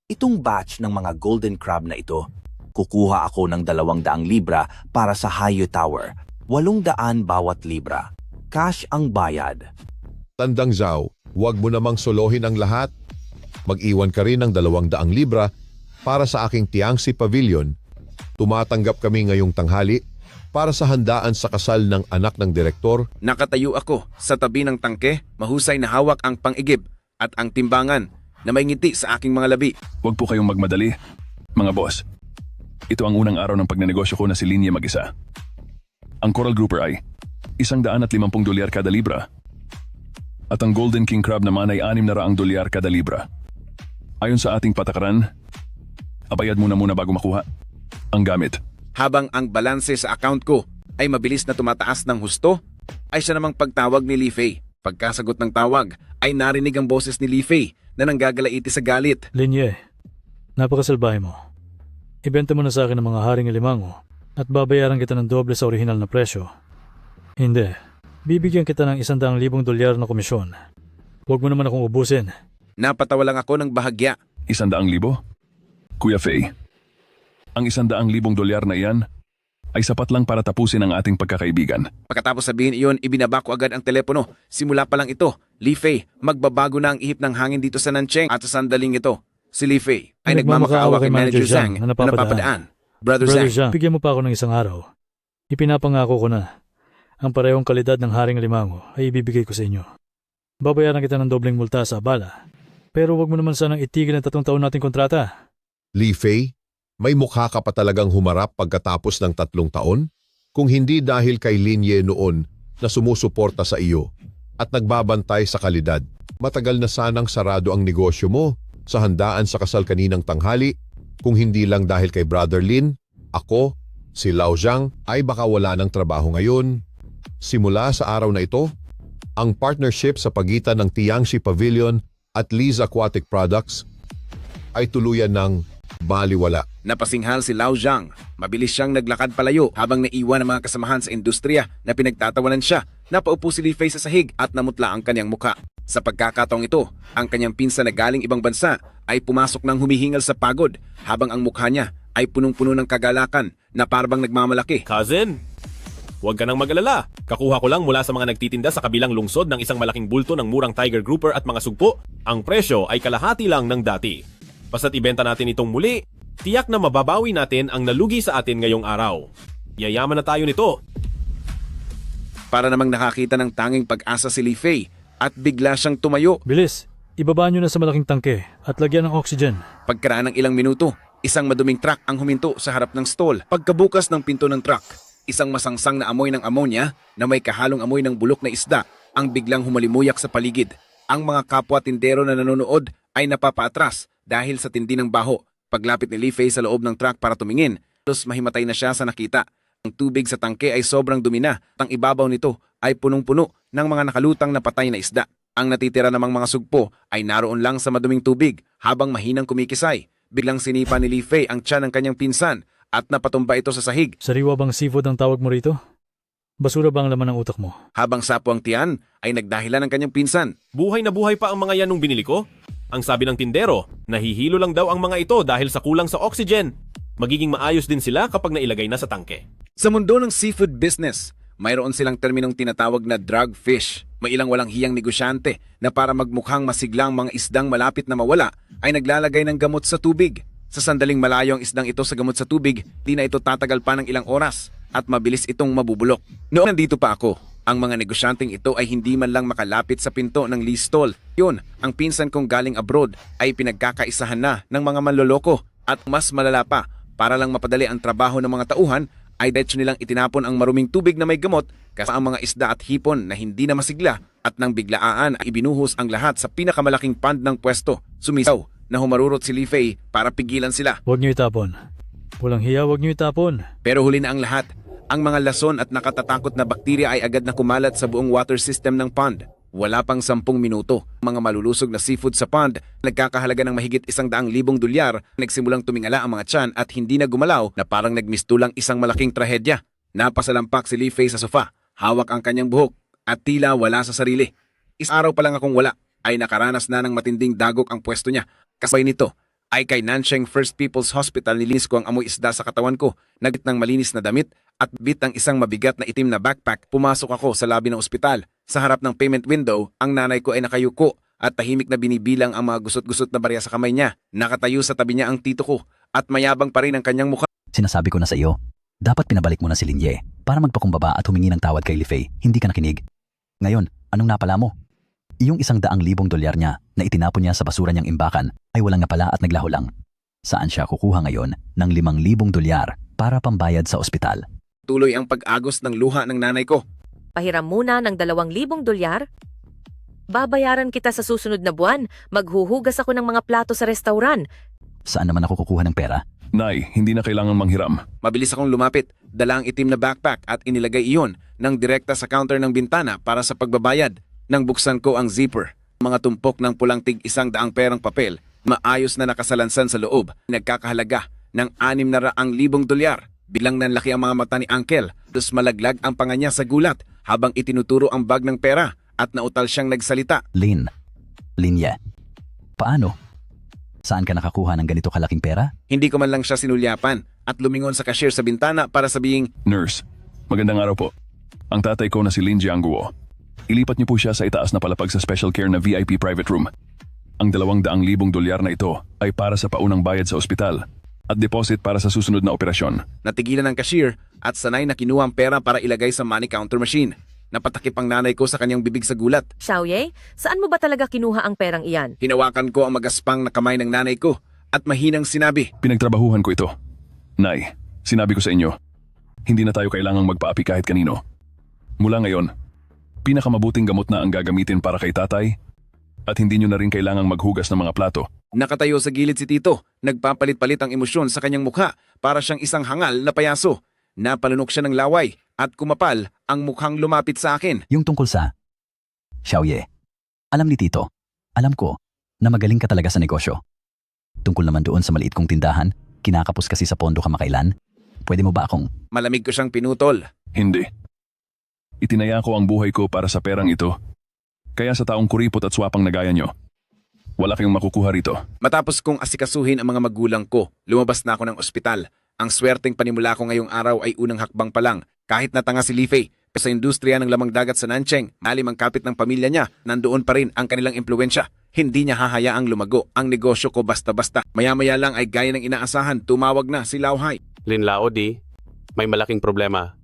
Itong batch ng mga golden crab na ito, kukuha ako ng 200 libra para sa Hayo Tower. 800 bawat libra. Cash ang bayad. Tandang Zhao, huwag mo namang solohin ang lahat. Mag-iwan ka rin ng 200 libra para sa aking Tiangsi Pavilion. Tumatanggap kami ngayong tanghali para sa handaan sa kasal ng anak ng direktor. Nakatayo ako sa tabi ng tangke, mahusay na hawak ang pang-igib at ang timbangan na may ngiti sa aking mga labi. Huwag po kayong magmadali. Mga boss, ito ang unang araw ng pagnenegosyo ko na si Linye mag-isa. Ang Coral Grouper ay $150 kada libra. At ang Golden King Crab naman ay $600 kada libra. Ayon sa ating patakaran, abayad muna bago makuha ang gamit. Habang ang balanse sa account ko ay mabilis na tumataas ng husto, ay siya namang pagtawag ni Li Fei. Pagkasagot ng tawag ay narinig ang boses ni Li Fei na nanggagalaiti sa galit. Linye, napakasalbahe mo. Ibenta mo na sa akin ang mga haring alimango at babayaran kita ng doble sa orihinal na presyo. Hindi. Bibigyan kita ng $100,000 na komisyon. Huwag mo naman akong ubusin. Napatawa lang ako ng bahagya. $100,000? Kuya Fei, ang $100,000 na iyan ay sapat lang para tapusin ang ating pagkakaibigan. Pagkatapos sabihin iyon, ibinaba ko agad ang telepono. Simula pa lang ito, Li Fei, magbabago na ang ihip ng hangin dito sa Nancheng at sa sandaling ito. Si Li Fei ay nagmamakaawa kay Manager Zhang na napapadaan. Brother Brother Zhang, Zhang, bigyan mo pa ako ng isang araw. Ipinapangako ko na. Ang parehong kalidad ng haring alimango ay ibibigay ko sa inyo. Babayaran kita ng dobleng multa sa abala. Pero wag mo naman sanang itigil ang 3 taon nating kontrata. Li Fei, may mukha ka pa talagang humarap pagkatapos ng 3 taon? Kung hindi dahil kay Linye noon na sumusuporta sa iyo at nagbabantay sa kalidad, matagal na sanang sarado ang negosyo mo sa handaan sa kasal kaninang tanghali. Kung hindi lang dahil kay Brother Lin, ako, si Lao Zhang ay baka wala ng trabaho ngayon. Simula sa araw na ito, ang partnership sa pagitan ng Tiangsi Pavilion at Lee's Aquatic Products ay tuluyan ng baliwala. napasinghal si Lao Zhang. Mabilis siyang naglakad palayo habang naiwan ang mga kasamahan sa industriya na pinagtatawanan siya. Napaupo si Li Fei sa sahig at namutla ang kanyang mukha. Sa pagkakataong ito, ang kanyang pinsan na galing ibang bansa ay pumasok ng humihingal sa pagod habang ang mukha niya ay punong-puno ng kagalakan na parang nagmamalaki. Cousin, huwag ka nang mag-alala. Kakuha ko lang mula sa mga nagtitinda sa kabilang lungsod ng isang malaking bulto ng murang Tiger Grouper at mga sugpo. Ang presyo ay kalahati lang ng dati. Basta't ibenta natin itong muli, tiyak na mababawi natin ang nalugi sa atin ngayong araw. Yayaman na tayo nito. Para namang nakakita ng tanging pag-asa si Li Fei at bigla siyang tumayo. Bilis, ibaba nyo na sa malaking tangke at lagyan ng oxygen. Pagkaraan ng ilang minuto, isang maduming truck ang huminto sa harap ng stall. Pagkabukas ng pinto ng truck, isang masangsang na amoy ng ammonia na may kahalong amoy ng bulok na isda ang biglang humalimuyak sa paligid. Ang mga kapwa tindero na nanonood ay napapaatras dahil sa tindi ng baho. Paglapit ni Li Fei sa loob ng truck para tumingin, halos mahimatay na siya sa nakita. Ang tubig sa tangke ay sobrang dumi na at ang ibabaw nito ay punong-puno ng mga nakalutang na patay na isda. Ang natitira namang mga sugpo ay naroon lang sa maduming tubig habang mahinang kumikisay. Biglang sinipa ni Li Fei ang tiyan ng kanyang pinsan at napatumba ito sa sahig. Sariwa bang seafood ang tawag mo rito? Basura ba ang laman ng utak mo? Habang sapo ang tiyan ay nagdahilan ng kanyang pinsan. Buhay na buhay pa ang mga yan nung binili ko. Ang sabi ng tindero, nahihilo lang daw ang mga ito dahil sa kulang sa oxygen. Magiging maayos din sila kapag nailagay na sa tangke. Sa mundo ng seafood business, mayroon silang terminong tinatawag na drug fish. May ilang walang hiyang negosyante na para magmukhang masiglang mga isdang malapit na mawala ay naglalagay ng gamot sa tubig. Sa sandaling malayo ang isdang ito sa gamot sa tubig, di na ito tatagal pa ng ilang oras at mabilis itong mabubulok. Noong nandito pa ako, Ang mga negosyanteng ito ay hindi man lang makalapit sa pinto ng Lee stall. Yun, ang pinsan kong galing abroad ay pinagkakaisahan na ng mga manloloko at mas malala pa, para lang mapadali ang trabaho ng mga tauhan, ay diretso nilang itinapon ang maruming tubig na may gamot kasama ang mga isda at hipon na hindi na masigla at nang biglaan ay ibinuhos ang lahat sa pinakamalaking pond ng pwesto. Sumisaw na humarurot si Li Fei para pigilan sila. Huwag niyo itapon. Walang hiya, huwag niyo itapon. Pero huli na ang lahat. Ang mga lason at nakatatakot na bakterya ay agad na kumalat sa buong water system ng pond. Wala pang 10 minuto, mga malulusog na seafood sa pond, nagkakahalaga ng mahigit $100,000, nagsimulang tumingala ang mga tiyan at hindi na gumalaw na parang nagmistulang isang malaking trahedya. Napasalampak si Li Fei sa sofa, hawak ang kanyang buhok at tila wala sa sarili. Isang araw pa lang akong wala, ay nakaranas na ng matinding dagok ang pwesto niya. Kasabay nito ay kay Nancheng First People's Hospital nilinis ko ang amoy isda sa katawan ko, nagit ng malinis na damit at bit ang isang mabigat na itim na backpack. Pumasok ako sa labi ng ospital. Sa harap ng payment window, ang nanay ko ay nakayuko at tahimik na binibilang ang mga gusot-gusot na barya sa kamay niya. Nakatayo sa tabi niya ang tito ko at mayabang pa rin ang kanyang mukha. Sinasabi ko na sa iyo, dapat pinabalik mo na si Linye para magpakumbaba at humingi ng tawad kay Li Fei. Hindi ka nakinig. Ngayon, anong napala mo? Iyong $100,000 niya na itinapon niya sa basura niyang imbakan ay walang napala at naglaho lang. Saan siya kukuha ngayon ng $5,000 para pambayad sa ospital? Tuloy ang pag-agos ng luha ng nanay ko. Pahiram muna ng $2,000. Babayaran kita sa susunod na buwan. Maghuhugas ako ng mga plato sa restauran. Saan naman ako kukuha ng pera? Nay, hindi na kailangan manghiram. Mabilis akong lumapit, dala ang itim na backpack at inilagay iyon ng direkta sa counter ng bintana para sa pagbabayad. Nang buksan ko ang zipper, mga tumpok ng pulang tig-100 perang papel, maayos na nakasalansan sa loob, nagkakahalaga ng $600,000. Biglang nanlaki ang mga mata ni Uncle, tapos malaglag ang panga niya sa gulat habang itinuturo ang bag ng pera at nautal siyang nagsalita. Linye, paano? Saan ka nakakuha ng ganito kalaking pera? Hindi ko man lang siya sinulyapan at lumingon sa cashier sa bintana para sabihing, Nurse, magandang araw po. Ang tatay ko na si Lin Jiangguo. Ilipat niyo po siya sa itaas na palapag sa special care na VIP private room. Ang $200,000 na ito ay para sa paunang bayad sa ospital at deposit para sa susunod na operasyon. natigilan ng cashier at sanay na kinuha ang pera para ilagay sa money counter machine. Napatakip ang nanay ko sa kanyang bibig sa gulat. Xiaoye, saan mo ba talaga kinuha ang perang iyan? Hinawakan ko ang magaspang na kamay ng nanay ko at mahinang sinabi, Pinagtrabahuhan ko ito. Nay, sinabi ko sa inyo, hindi na tayo kailangang magpaapi kahit kanino. Mula ngayon, pinakamabuting gamot na ang gagamitin para kay tatay at hindi nyo na rin kailangang maghugas ng mga plato. Nakatayo sa gilid si Tito, nagpapalit-palit ang emosyon sa kanyang mukha para siyang isang hangal na payaso. Napalunok siya ng laway at kumapal ang mukhang lumapit sa akin. Yung tungkol sa Xiaoye. Alam ni Tito, alam ko na magaling ka talaga sa negosyo. Tungkol naman doon sa maliit kong tindahan, kinakapos kasi sa pondo kamakailan. Pwede mo ba akong... Malamig ko siyang pinutol. Hindi. Itinaya ko ang buhay ko para sa perang ito. Kaya sa taong kuripot at swapang nagaya nyo, wala kayong makukuha rito. Matapos kong asikasuhin ang mga magulang ko, lumabas na ako ng ospital. Ang swerteng panimula ko ngayong araw ay unang hakbang pa lang. Kahit natanga si Li Fei, sa industriya ng lamang dagat sa Nancheng, malim ang kapit ng pamilya niya, nandoon pa rin ang kanilang impluensya. Hindi niya hahayaang lumago ang negosyo ko basta-basta. Maya-maya lang ay gaya ng inaasahan, tumawag na si Lao Hai. Lin Lao Di, may malaking problema.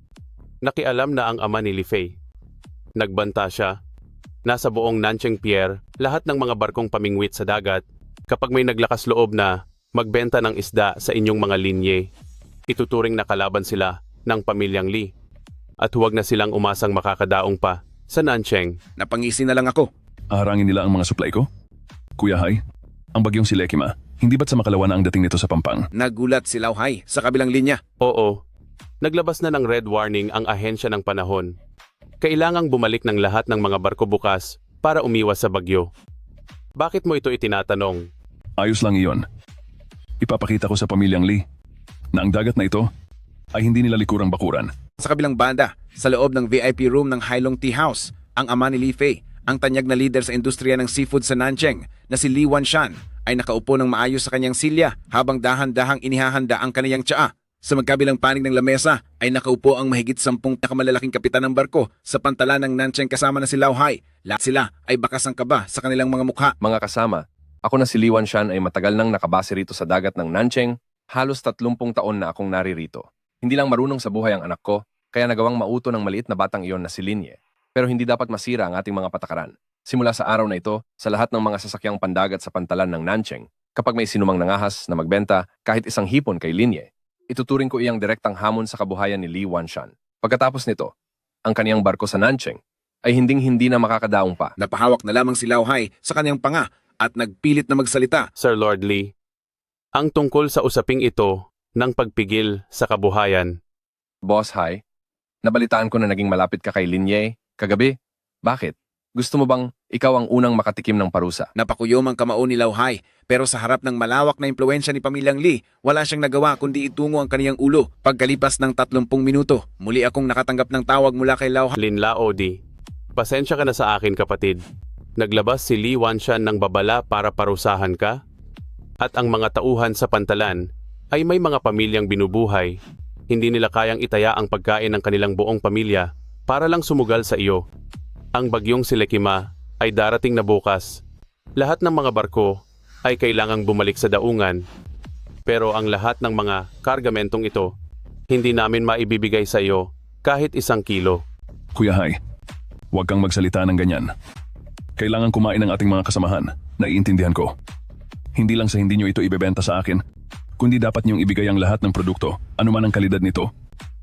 Nakialam na ang ama ni Li Fei. Nagbanta siya. Nasa buong Nancheng Pier, lahat ng mga barkong pamingwit sa dagat, kapag may naglakas loob na magbenta ng isda sa inyong mga linye, ituturing na kalaban sila ng pamilyang Li. At huwag na silang umasang makakadaong pa sa Nancheng. Napangisi na lang ako. Aharangin nila ang mga supply ko? Kuya Hai, ang bagyong si Lekima, hindi ba't sa makalawa na ang dating nito sa Pampang? Nagulat si Lao Hai sa kabilang linya. Oo, naglabas na ng red warning ang ahensya ng panahon. Kailangang bumalik ng lahat ng mga barko bukas para umiwas sa bagyo. Bakit mo ito itinatanong? Ayos lang iyon. Ipapakita ko sa pamilyang Li na ang dagat na ito ay hindi nila likurang bakuran. Sa kabilang banda, sa loob ng VIP room ng Hailong Tea House, ang ama ni Li Fei, ang tanyag na leader sa industriya ng seafood sa Nancheng na si Li Wanshan, ay nakaupo ng maayos sa kanyang silya habang dahan-dahang inihahanda ang kaniyang tsaa. Sa magkabilang panig ng lamesa ay nakaupo ang mahigit 10 nakamalalaking kapitan ng barko sa pantalan ng Nancheng kasama na si Lao Hai. Lahat sila ay bakas ang kaba sa kanilang mga mukha. Mga kasama, ako na si Li Wanshan ay matagal nang nakabase rito sa dagat ng Nancheng. Halos 30 taon na akong naririto. Hindi lang marunong sa buhay ang anak ko, kaya nagawang mauto ng maliit na batang iyon na si Linye. Pero hindi dapat masira ang ating mga patakaran. Simula sa araw na ito, sa lahat ng mga sasakyang pandagat sa pantalan ng Nancheng, kapag may sinumang nangahas na magbenta kahit isang hipon kay Linye, ituturing ko iyang direktang hamon sa kabuhayan ni Li Wanshan. Pagkatapos nito, ang kaniyang barko sa Nancheng ay hinding-hindi na makakadaong pa. Napahawak na lamang si Lao Hai sa kanyang panga at nagpilit na magsalita. Sir Lord Lee, ang tungkol sa usaping ito ng pagpigil sa kabuhayan. Boss Hai, nabalitaan ko na naging malapit ka kay Linye kagabi. Bakit? Gusto mo bang ikaw ang unang makatikim ng parusa? Napakuyom ang kamao ni Lao Hai, pero sa harap ng malawak na impluensya ni Pamilyang Lee, wala siyang nagawa kundi itungo ang kaniyang ulo. Pagkalipas ng 30 minuto, muli akong nakatanggap ng tawag mula kay Lao Hai. Lin Lao Di, pasensya ka na sa akin kapatid. Naglabas si Li Wanshan ng babala para parusahan ka? At ang mga tauhan sa pantalan ay may mga pamilyang binubuhay. Hindi nila kayang itaya ang pagkain ng kanilang buong pamilya para lang sumugal sa iyo. Ang bagyong Silekima ay darating na bukas. Lahat ng mga barko ay kailangang bumalik sa daungan. Pero ang lahat ng mga kargamentong ito, hindi namin maibibigay sa iyo kahit 1 kilo. Kuya Hai, huwag kang magsalita ng ganyan. Kailangan kumain ng ating mga kasamahan. Naiintindihan ko. Hindi lang sa hindi nyo ito ibebenta sa akin, kundi dapat niyong ibigay ang lahat ng produkto, anuman ang kalidad nito,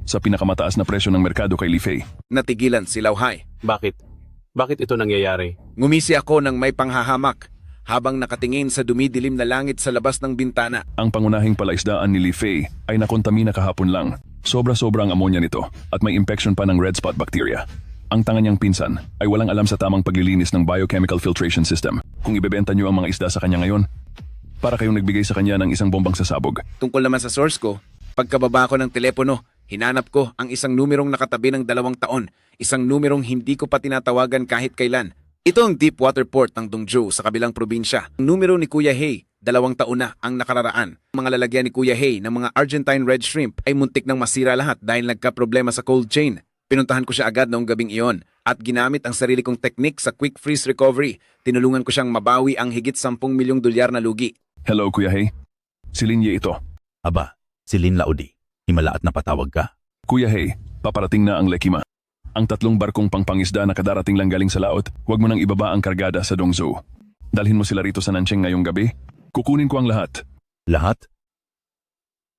sa pinakamataas na presyo ng merkado kay Li Fei. Natigilan si Lao Hai. Bakit? Bakit ito nangyayari? Ngumisi ako ng may panghahamak habang nakatingin sa dumidilim na langit sa labas ng bintana. Ang pangunahing palaisdaan ni Li Fei ay nakontamina kahapon lang. Sobra-sobra ang ammonia nito at may infection pa ng red spot bacteria. Ang tanga niyang pinsan ay walang alam sa tamang paglilinis ng biochemical filtration system. Kung ibebenta niyo ang mga isda sa kanya ngayon, para kayong nagbigay sa kanya ng isang bombang sasabog. Tungkol naman sa source ko, pagkababa ko ng telepono, hinanap ko ang isang numerong nakatabi ng 2 taon, isang numerong hindi ko pa tinatawagan kahit kailan. Ito ang Deepwater Port ng Dongzhou sa kabilang probinsya. Ang numero ni Kuya Hei, 2 taon na ang nakararaan. Mga lalagyan ni Kuya Hei ng mga Argentine red shrimp ay muntik nang masira lahat dahil nagka-problema sa cold chain. Pinuntahan ko siya agad noong gabing iyon at ginamit ang sarili kong technique sa quick freeze recovery. Tinulungan ko siyang mabawi ang higit 10 milyong dolyar na lugi. Hello, Kuya Hei. Si Linye ito. Aba, si Lin Laodi. Himala at napatawag ka? Kuya Hei, paparating na ang Lekima. Ang 3 barkong pangpangisda na kadarating lang galing sa laot, huwag mo nang ibaba ang kargada sa Dongzhou. Dalhin mo sila rito sa Nancheng ngayong gabi. Kukunin ko ang lahat. Lahat?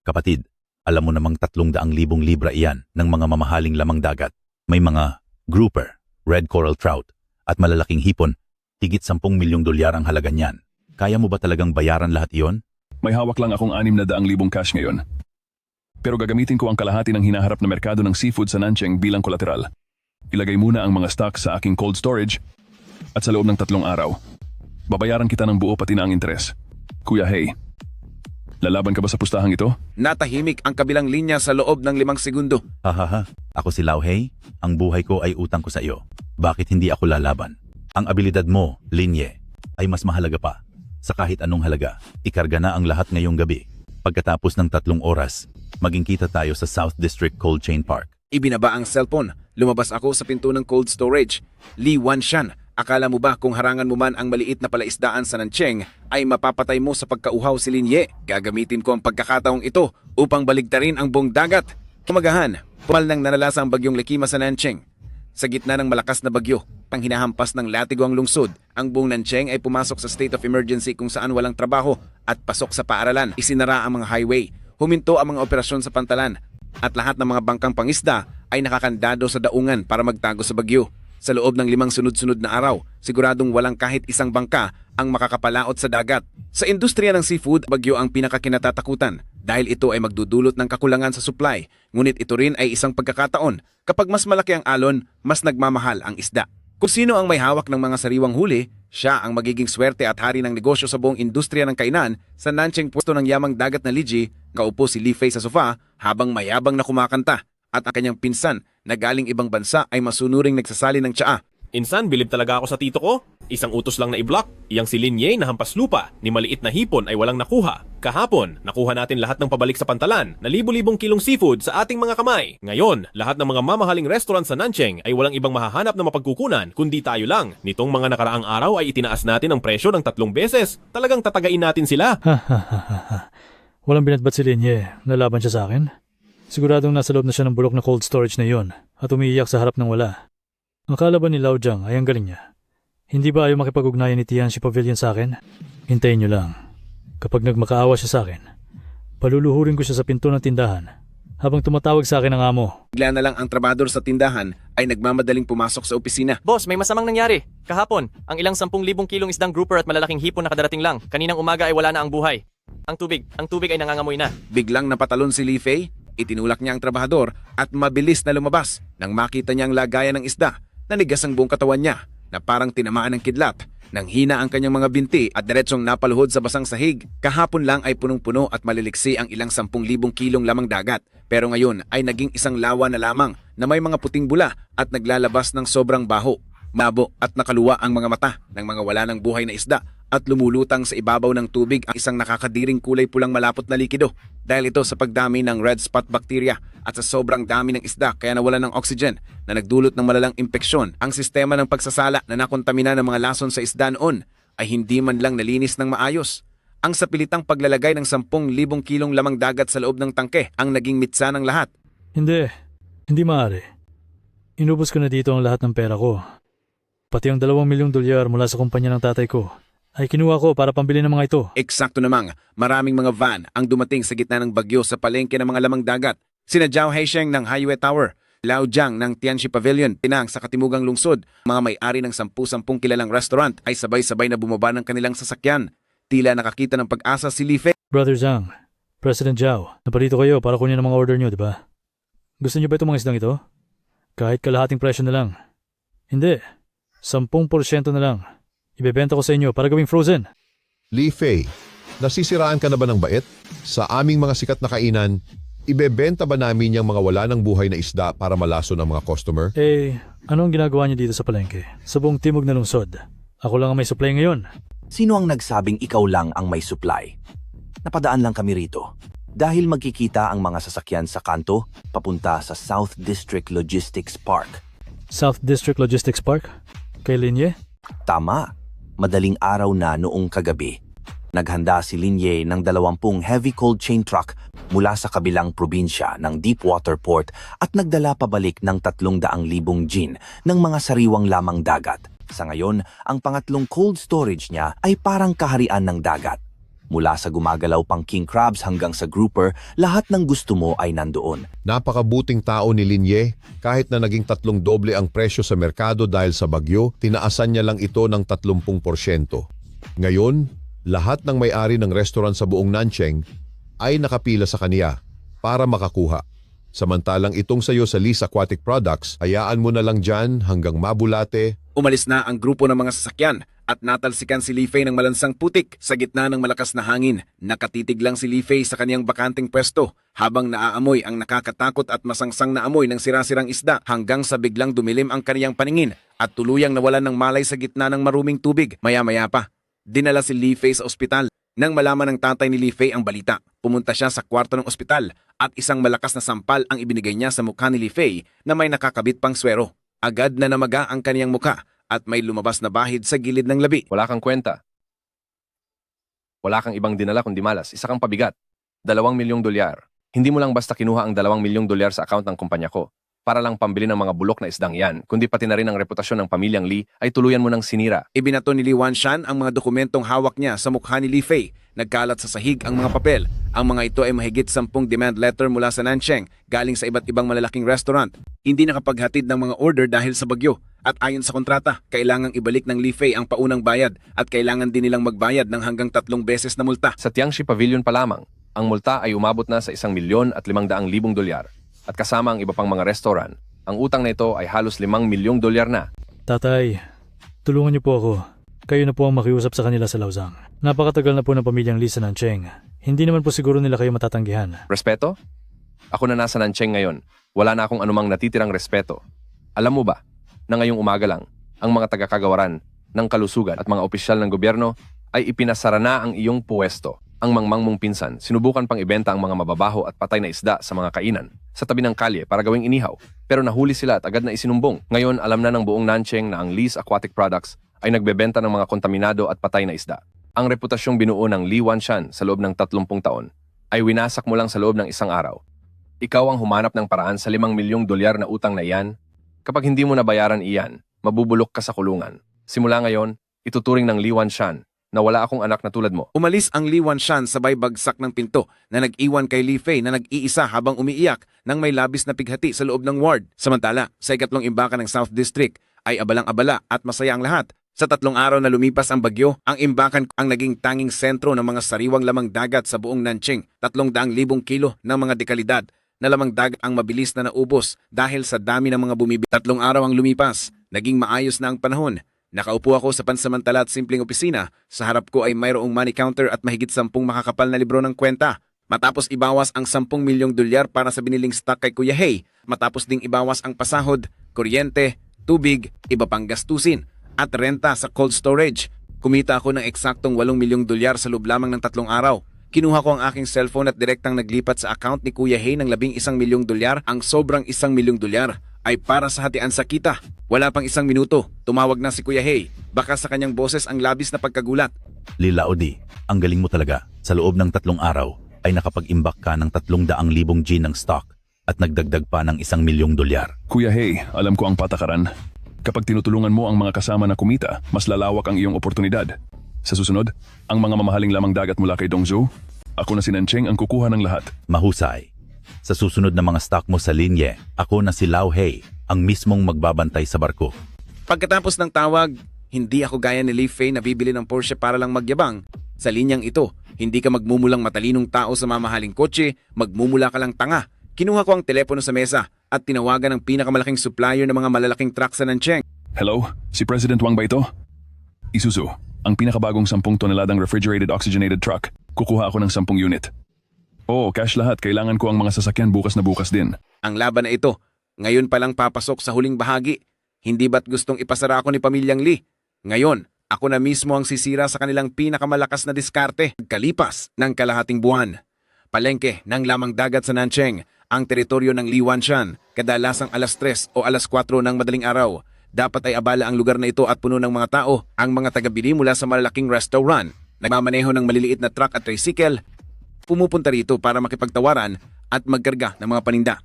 Kapatid, alam mo namang 300,000 libra iyan ng mga mamahaling lamang dagat. May mga grouper, red coral trout, at malalaking hipon. Higit 10 milyong dolyar ang halaga niyan. Kaya mo ba talagang bayaran lahat iyon? May hawak lang akong 600,000 cash ngayon. Pero gagamitin ko ang kalahati ng hinaharap na merkado ng seafood sa Nancheng bilang kolateral. Ilagay muna ang mga stock sa aking cold storage at sa loob ng 3 araw, babayaran kita ng buo pati na ang interes. Kuya Hei, lalaban ka ba sa pustahang ito? Natahimik ang kabilang linya sa loob ng 5 segundo. Hahaha, ako si Lao Hei. Ang buhay ko ay utang ko sa iyo. Bakit hindi ako lalaban? Ang abilidad mo, Linye, ay mas mahalaga pa. Sa kahit anong halaga, ikarga na ang lahat ngayong gabi. Pagkatapos ng 3 oras, maging kita tayo sa South District Cold Chain Park. Ibinaba ang cellphone. Lumabas ako sa pinto ng cold storage. Li Wanshan, akala mo ba kung harangan mo man ang maliit na palaisdaan sa Nancheng ay mapapatay mo sa pagkauhaw si Linye? Gagamitin ko ang pagkakataong ito upang baligtarin ang buong dagat. Kumagahan, pumal nang nanalasa ang bagyong Lekima sa Nancheng. Sa gitna ng malakas na bagyo, pang hinahampas ng latigo ang lungsod, ang buong Nancheng ay pumasok sa state of emergency kung saan walang trabaho at pasok sa paaralan. Isinara ang mga highway, huminto ang mga operasyon sa pantalan, at lahat ng mga bangkang pangisda ay nakakandado sa daungan para magtago sa bagyo. Sa loob ng 5 sunod-sunod na araw, siguradong walang kahit isang bangka ang makakapalaot sa dagat. Sa industriya ng seafood, bagyo ang pinakakinatatakutan dahil ito ay magdudulot ng kakulangan sa supply. Ngunit ito rin ay isang pagkakataon. Kapag mas malaki ang alon, mas nagmamahal ang isda. Kung sino ang may hawak ng mga sariwang huli, siya ang magiging swerte at hari ng negosyo sa buong industriya ng kainan. Sa Nancheng pwesto ng yamang dagat na Liji, kaupo si Li Fei sa sofa habang mayabang na kumakanta. At ang kanyang pinsan na galing ibang bansa ay masunuring nagsasali ng tsaa. Insan, bilib talaga ako sa tito ko. Isang utos lang na i-block. Iyang si Linye na hampas lupa ni maliit na hipon ay walang nakuha. Kahapon, nakuha natin lahat ng pabalik sa pantalan na libo-libong kilong seafood sa ating mga kamay. Ngayon, lahat ng mga mamahaling restaurant sa Nancheng ay walang ibang mahahanap na mapagkukunan kundi tayo lang. Nitong mga nakaraang araw ay itinaas natin ang presyo ng 3 beses. Talagang tatagain natin sila. Walang binatbat si Linye. Nalaban siya sa akin. Siguradong nasa loob na siya ng bulok na cold storage na iyon at umiiyak sa harap ng wala. Ang kalaban ni Lao Jiang ay ang galing niya. Hindi ba ayaw makipag-ugnayan ni Tianxi Pavilion sa akin? Hintayin niyo lang. Kapag nagmakaawa siya sa akin, paluluhurin ko siya sa pinto ng tindahan habang tumatawag sa akin ang amo. Bigla na lang ang trabador sa tindahan ay nagmamadaling pumasok sa opisina. Boss, may masamang nangyari. Kahapon, ang ilang 10,000 kilong isdang grouper at malalaking hipon na kadarating lang. Kaninang umaga ay wala na ang buhay. Ang tubig ay nangangamoy na. Biglang napatalon si Li Fei, itinulak niya ang trabahador at mabilis na lumabas nang makita niya ang lagayan ng isda. Nanigas ang buong katawan niya na parang tinamaan ng kidlat. Nang hina ang kanyang mga binti at diretsong napaluhod sa basang sahig, kahapon lang ay punong-puno at maliliksi ang ilang 10,000 kilong lamang dagat. Pero ngayon ay naging isang lawa na lamang na may mga puting bula at naglalabas ng sobrang baho. Mabo at nakaluwa ang mga mata ng mga wala ng buhay na isda at lumulutang sa ibabaw ng tubig ang isang nakakadiring kulay pulang malapot na likido. Dahil ito sa pagdami ng red spot bacteria at sa sobrang dami ng isda kaya nawala ng oxygen na nagdulot ng malalang impeksyon. Ang sistema ng pagsasala na nakontamina ng mga lason sa isda noon ay hindi man lang nalinis ng maayos. Ang sapilitang paglalagay ng 10,000 kilong lamang dagat sa loob ng tangke ang naging mitsa ng lahat. Hindi maaari. Inubos ko na dito ang lahat ng pera ko. Pati ang $2 milyong mula sa kumpanya ng tatay ko ay kinuha ko para pambili ng mga ito. Eksakto namang, maraming mga van ang dumating sa gitna ng bagyo sa palengke ng mga lamang dagat. Sina Zhao Haisheng ng Highway Tower, Lao Jiang ng Tianxi Pavilion, Pinang sa Katimugang Lungsod, mga may-ari ng 10 kilalang restaurant ay sabay-sabay na bumaba ng kanilang sasakyan. Tila nakakita ng pag-asa si Li Fei. Brother Zhang, President Zhao, naparito kayo para kunin ang mga order niyo, di ba? Gusto niyo ba itong mga isdang ito? Kahit kalahating presyo na lang. Hindi, 10% na lang. Ibebenta ko sa inyo para gawing frozen. Li Fei, nasisiraan ka na ba ng bait? Sa aming mga sikat na kainan, ibebenta ba namin yung mga wala ng buhay na isda para malaso ng mga customer? Ano ang ginagawa niyo dito sa palengke? Sa buong timog na lungsod. Ako lang ang may supply ngayon. Sino ang nagsabing ikaw lang ang may supply? Napadaan lang kami rito. Dahil magkikita ang mga sasakyan sa kanto, papunta sa South District Logistics Park. South District Logistics Park? Kay Linye? Tama. Madaling araw na noong kagabi. Naghanda si Linye ng 20 heavy cold chain truck mula sa kabilang probinsya ng Deepwater Port at nagdala pabalik ng 300,000 gin ng mga sariwang lamang dagat. Sa ngayon, ang pangatlong cold storage niya ay parang kaharian ng dagat. Mula sa gumagalaw pang king crabs hanggang sa grouper, lahat ng gusto mo ay nandoon. Napakabuting tao ni Linye, kahit na naging 3 doble ang presyo sa merkado dahil sa bagyo, tinaasan niya lang ito ng 30%. Ngayon, lahat ng may-ari ng restaurant sa buong Nancheng ay nakapila sa kaniya para makakuha. Samantalang itong sayo sa Lee's Aquatic Products, hayaan mo na lang dyan hanggang mabulate. Umalis na ang grupo ng mga sasakyan at natalsikan si Li Fei ng malansang putik sa gitna ng malakas na hangin. Nakatitig lang si Li Fei sa kaniyang bakanting pwesto habang naaamoy ang nakakatakot at masangsang na amoy ng sirasirang isda hanggang sa biglang dumilim ang kaniyang paningin at tuluyang nawalan ng malay sa gitna ng maruming tubig. Maya-maya pa, dinala si Li Fei sa ospital. Nang malaman ng tatay ni Li Fei ang balita, pumunta siya sa kwarto ng ospital at isang malakas na sampal ang ibinigay niya sa mukha ni Li Fei na may nakakabit pang swero. Agad na namaga ang kaniyang mukha at may lumabas na bahid sa gilid ng labi. Wala kang kwenta. Wala kang ibang dinala kundi malas. Isa kang pabigat. $2 milyong. Hindi mo lang basta kinuha ang $2 milyong sa account ng kumpanya ko para lang pambili ng mga bulok na isdang yan, kundi pati na rin ang reputasyon ng pamilyang Lee ay tuluyan mo ng sinira. Ibinato ni Li Wanshan ang mga dokumentong hawak niya sa mukha ni Li Fei. Nagkalat sa sahig ang mga papel. Ang mga ito ay mahigit 10 demand letter mula sa Nancheng galing sa iba't ibang malalaking restaurant. Hindi nakapaghatid ng mga order dahil sa bagyo. At ayon sa kontrata, kailangang ibalik ng Li Fei ang paunang bayad at kailangan din nilang magbayad ng hanggang 3 beses na multa. Sa Tianxi Pavilion pa lamang, ang multa ay umabot na sa $1,500,000 at kasama ang iba pang mga restaurant. Ang utang na ito ay halos $5 milyong na. Tatay, tulungan niyo po ako. Kayo na po ang makiusap sa kanila sa Laozang. Napakatagal na po ng pamilyang Lee sa Nancheng. Hindi naman po siguro nila kayo matatanggihan. Respeto? Ako na nasa Nancheng ngayon. Wala na akong anumang natitirang respeto. Alam mo ba, na ngayong umaga lang, ang mga taga-kagawaran ng kalusugan at mga opisyal ng gobyerno ay ipinasara na ang iyong puwesto. Ang mangmang mong pinsan, sinubukan pang ibenta ang mga mababaho at patay na isda sa mga kainan sa tabi ng kalye para gawing inihaw. Pero nahuli sila at agad na isinumbong. Ngayon, alam na ng buong Nancheng na ang Lee's Aquatic Products ay nagbebenta ng mga kontaminado at patay na isda. Ang reputasyong binuo ng Li Wanshan sa loob ng 30 taon ay winasak mo lang sa loob ng isang araw. Ikaw ang humanap ng paraan sa $5 milyong na utang na iyan. Kapag hindi mo nabayaran iyan, mabubulok ka sa kulungan. Simula ngayon, ituturing ng Li Wanshan na wala akong anak na tulad mo. Umalis ang Li Wanshan sabay bagsak ng pinto na nag-iwan kay Li Fei na nag-iisa habang umiiyak nang may labis na pighati sa loob ng ward. Samantala, sa ikatlong imbakan ng South District ay abalang-abala at masaya ang lahat. Sa 3 araw na lumipas ang bagyo, ang imbakan ang naging tanging sentro ng mga sariwang lamang dagat sa buong Nanching. 300,000 kilo ng mga dekalidad na lamang dagat ang mabilis na naubos dahil sa dami ng mga bumibili. 3 araw ang lumipas, naging maayos na ang panahon. Nakaupo ako sa pansamantala at simpleng opisina. Sa harap ko ay mayroong money counter at mahigit 10 makakapal na libro ng kwenta. Matapos ibawas ang 10 milyong dolyar para sa biniling stock kay Kuya Hey, matapos ding ibawas ang pasahod, kuryente, tubig, iba pang gastusin, at renta sa cold storage. Kumita ako ng eksaktong 8 milyong dolyar sa loob lamang ng 3 araw. Kinuha ko ang aking cellphone at direktang naglipat sa account ni Kuya Hey ng 11 milyong dolyar. Ang sobrang 1 milyong dolyar ay para sa hatian sa kita. Wala pang 1 minuto, tumawag na si Kuya Hey. Baka sa kanyang boses ang labis na pagkagulat. Lila Odi, ang galing mo talaga. Sa loob ng 3 araw ay nakapag-imbak ka ng 300,000 G ng stock at nagdagdag pa ng 1 milyong dolyar. Kuya Hey, alam ko ang patakaran. Kapag tinutulungan mo ang mga kasama na kumita, mas lalawak ang iyong oportunidad. Sa susunod, ang mga mamahaling lamang dagat mula kay Dongzhou, ako na si Nancheng ang kukuha ng lahat. Mahusay. Sa susunod na mga stock mo sa linye, ako na si Lao Hei, ang mismong magbabantay sa barko. Pagkatapos ng tawag, hindi ako gaya ni Li Fei na bibili ng Porsche para lang magyabang. Sa linyang ito, hindi ka magmumulang matalinong tao sa mamahaling kotse, magmumula ka lang tanga. Kinuha ko ang telepono sa mesa at tinawagan ng pinakamalaking supplier ng mga malalaking truck sa Nancheng. Hello, si President Wang ba ito? Isuzu, ang pinakabagong 10 toneladang refrigerated oxygenated truck. Kukuha ako ng 10 unit. Oo, cash lahat. Kailangan ko ang mga sasakyan bukas na bukas din. Ang laban na ito, ngayon pa lang papasok sa huling bahagi. Hindi ba't gustong ipasara ako ni Pamilyang Lee? Ngayon, ako na mismo ang sisira sa kanilang pinakamalakas na diskarte. Kalipas ng kalahating buwan. Palengke ng lamang dagat sa Nancheng, ang teritoryo ng Li Wanshan, kadalasang alas 3 o alas 4 ng madaling araw. Dapat ay abala ang lugar na ito at puno ng mga tao. Ang mga tagabili mula sa malalaking restaurant, nagmamaneho ng maliliit na truck at tricycle, pumupunta rito para makipagtawaran at magkarga ng mga paninda.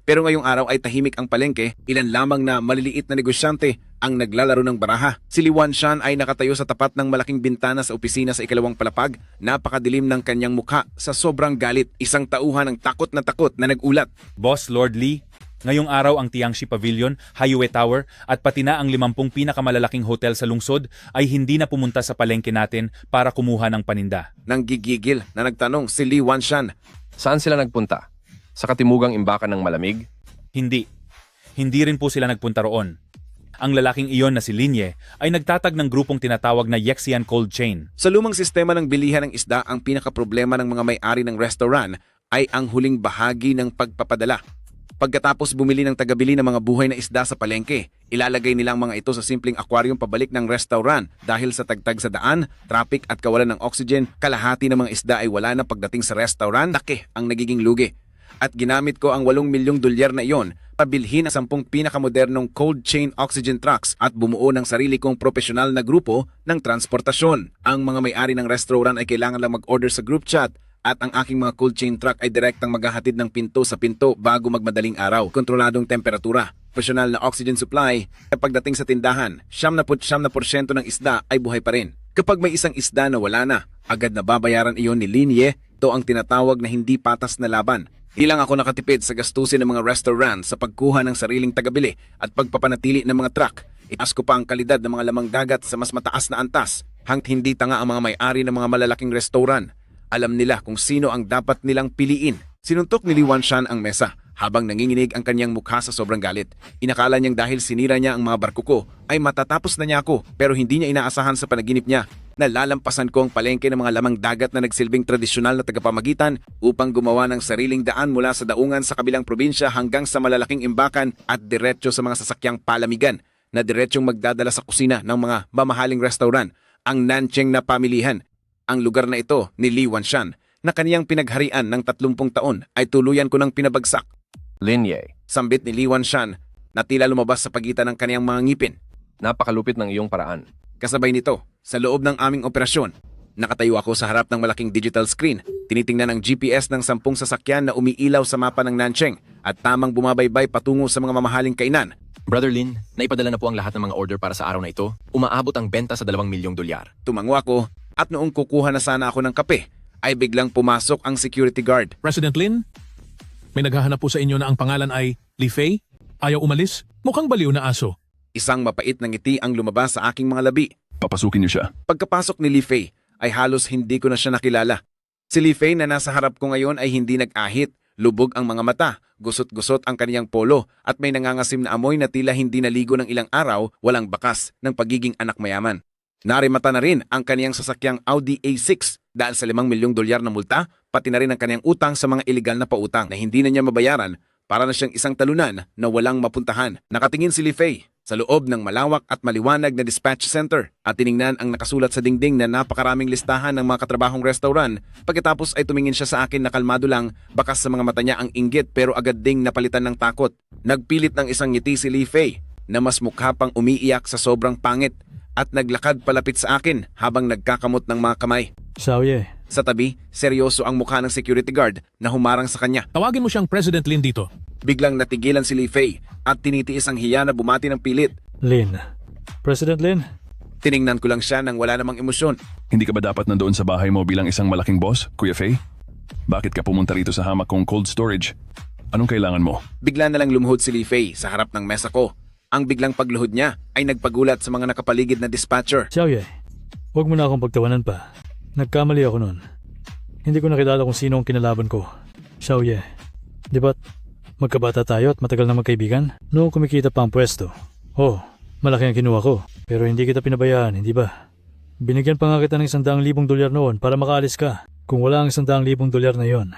Pero ngayong araw ay tahimik ang palengke, ilan lamang na maliliit na negosyante ang naglalaro ng baraha. Si Li Wanshan ay nakatayo sa tapat ng malaking bintana sa opisina sa ikalawang palapag, napakadilim ng kanyang mukha sa sobrang galit, isang tauhan ng takot na nagulat. Boss Lord Lee, ngayong araw ang Tiangshi Pavilion, Highway Tower at pati na ang 50 pinakamalalaking hotel sa lungsod ay hindi na pumunta sa palengke natin para kumuha ng paninda. Nang gigigil na nagtanong si Li Wanshan. Saan sila nagpunta? Sa katimugang imbakan ng malamig? Hindi. Hindi rin po sila nagpunta roon. Ang lalaking iyon na si Linye ay nagtatag ng grupong tinatawag na Yexian Cold Chain. Sa lumang sistema ng bilihan ng isda, ang pinakaproblema ng mga may-ari ng restaurant ay ang huling bahagi ng pagpapadala. Pagkatapos bumili ng tagabili ng mga buhay na isda sa palengke, ilalagay nilang mga ito sa simpleng aquarium pabalik ng restaurant dahil sa tagtag sa daan, traffic at kawalan ng oxygen, kalahati ng mga isda ay wala na pagdating sa restaurant. Laki ang nagiging lugi. At ginamit ko ang 8 milyong dolyar na iyon pabilhin ang 10 pinakamodernong cold chain oxygen trucks at bumuo ng sarili kong profesional na grupo ng transportasyon. Ang mga may-ari ng restaurant ay kailangan lang mag-order sa group chat at ang aking mga cold chain truck ay direktang maghahatid ng pinto sa pinto bago magmadaling araw. Kontroladong temperatura, profesional na oxygen supply. At pagdating sa tindahan, 99% ng isda ay buhay pa rin. Kapag may isang isda na wala na, agad na babayaran iyon ni Linye. Ito ang tinatawag na hindi patas na laban. Ilang ako nakatipid sa gastusin ng mga restaurant sa pagkuha ng sariling tagabili at pagpapanatili ng mga truck. Itaas ko pa ang kalidad ng mga lamang dagat sa mas mataas na antas. Hanggang hindi tanga ang mga may-ari ng mga malalaking restaurant. Alam nila kung sino ang dapat nilang piliin. Sinuntok ni Li Wanshan ang mesa habang nanginginig ang kanyang mukha sa sobrang galit. Inakala niyang dahil sinira niya ang mga barko ko ay matatapos na niya ako, pero hindi niya inaasahan sa panaginip niya. Nalalampasan ko ang palengke ng mga lamang dagat na nagsilbing tradisyonal na tagapamagitan upang gumawa ng sariling daan mula sa daungan sa kabilang probinsya hanggang sa malalaking imbakan at diretso sa mga sasakyang palamigan na diretsyong magdadala sa kusina ng mga mamahaling restaurant, ang Nancheng na pamilihan. Ang lugar na ito ni Li Wanshan na kaniyang pinagharian ng 30 taon ay tuluyan ko ng pinabagsak. Linye, Sambit ni Li Wanshan na tila lumabas sa pagitan ng kaniyang mga ngipin. napakalupit ng iyong paraan. Kasabay nito, sa loob ng aming operasyon, nakatayo ako sa harap ng malaking digital screen. Tinitingnan ang GPS ng 10 sasakyan na umiilaw sa mapa ng Nancheng at tamang bumabaybay patungo sa mga mamahaling kainan. Brother Lin, naipadala na po ang lahat ng mga order para sa araw na ito. Umaabot ang benta sa 2 milyong dolyar. Tumango ako at noong kukuha na sana ako ng kape, ay biglang pumasok ang security guard. President Lin, may naghahanap po sa inyo na ang pangalan ay Li Fei. Ayaw umalis? Mukhang baliw na aso. Isang mapait na ngiti ang lumabas sa aking mga labi. Papasukin niyo siya. Pagkapasok ni Li Fei, ay halos hindi ko na siya nakilala. Si Li Fei na nasa harap ko ngayon ay hindi nag-ahit, lubog ang mga mata, gusot-gusot ang kaniyang polo at may nangangasim na amoy na tila hindi naligo ng ilang araw, walang bakas ng pagiging anak mayaman. Narimata na rin ang kaniyang sasakyang Audi A6 dahil sa 5 milyong dolyar na multa, pati na rin ang kaniyang utang sa mga iligal na pautang na hindi na niya mabayaran para na siyang isang talunan na walang mapuntahan. Nakatingin si Li Fei sa loob ng malawak at maliwanag na dispatch center at tiningnan ang nakasulat sa dingding na napakaraming listahan ng mga katrabahong restaurant. Pagkatapos ay tumingin siya sa akin na kalmado lang, bakas sa mga mata niya ang inggit pero agad ding napalitan ng takot. Nagpilit ng isang ngiti si Li Fei na mas mukha pang umiiyak sa sobrang pangit at naglakad palapit sa akin habang nagkakamot ng mga kamay. Xiaoye, Sa tabi, seryoso ang mukha ng security guard na humarang sa kanya. Tawagin mo siyang President Lin dito. Biglang natigilan si Li Fei at tinitiis ang hiya na bumati ng pilit. Lin. President Lin? Tiningnan ko lang siya nang wala namang emosyon. Hindi ka ba dapat nandoon sa bahay mo bilang isang malaking boss, Kuya Fei? Bakit ka pumunta rito sa hamak kong cold storage? Anong kailangan mo? Bigla na lang lumuhod si Li Fei sa harap ng mesa ko. Ang biglang pagluhod niya ay nagpagulat sa mga nakapaligid na dispatcher. Xiaoye, huwag mo na akong pagtawanan pa. Nagkamali ako noon. Hindi ko nakilala kung sino ang kinalaban ko. Xiaoye, di ba't magkabata tayo at matagal na magkaibigan? Noong kumikita pa ang pwesto. Oh, malaki ang kinuha ko. Pero hindi kita pinabayaan, hindi ba? Binigyan pa nga kita ng 100,000 dolyar noon para makaalis ka. Kung wala ang 100,000 dolyar na yon,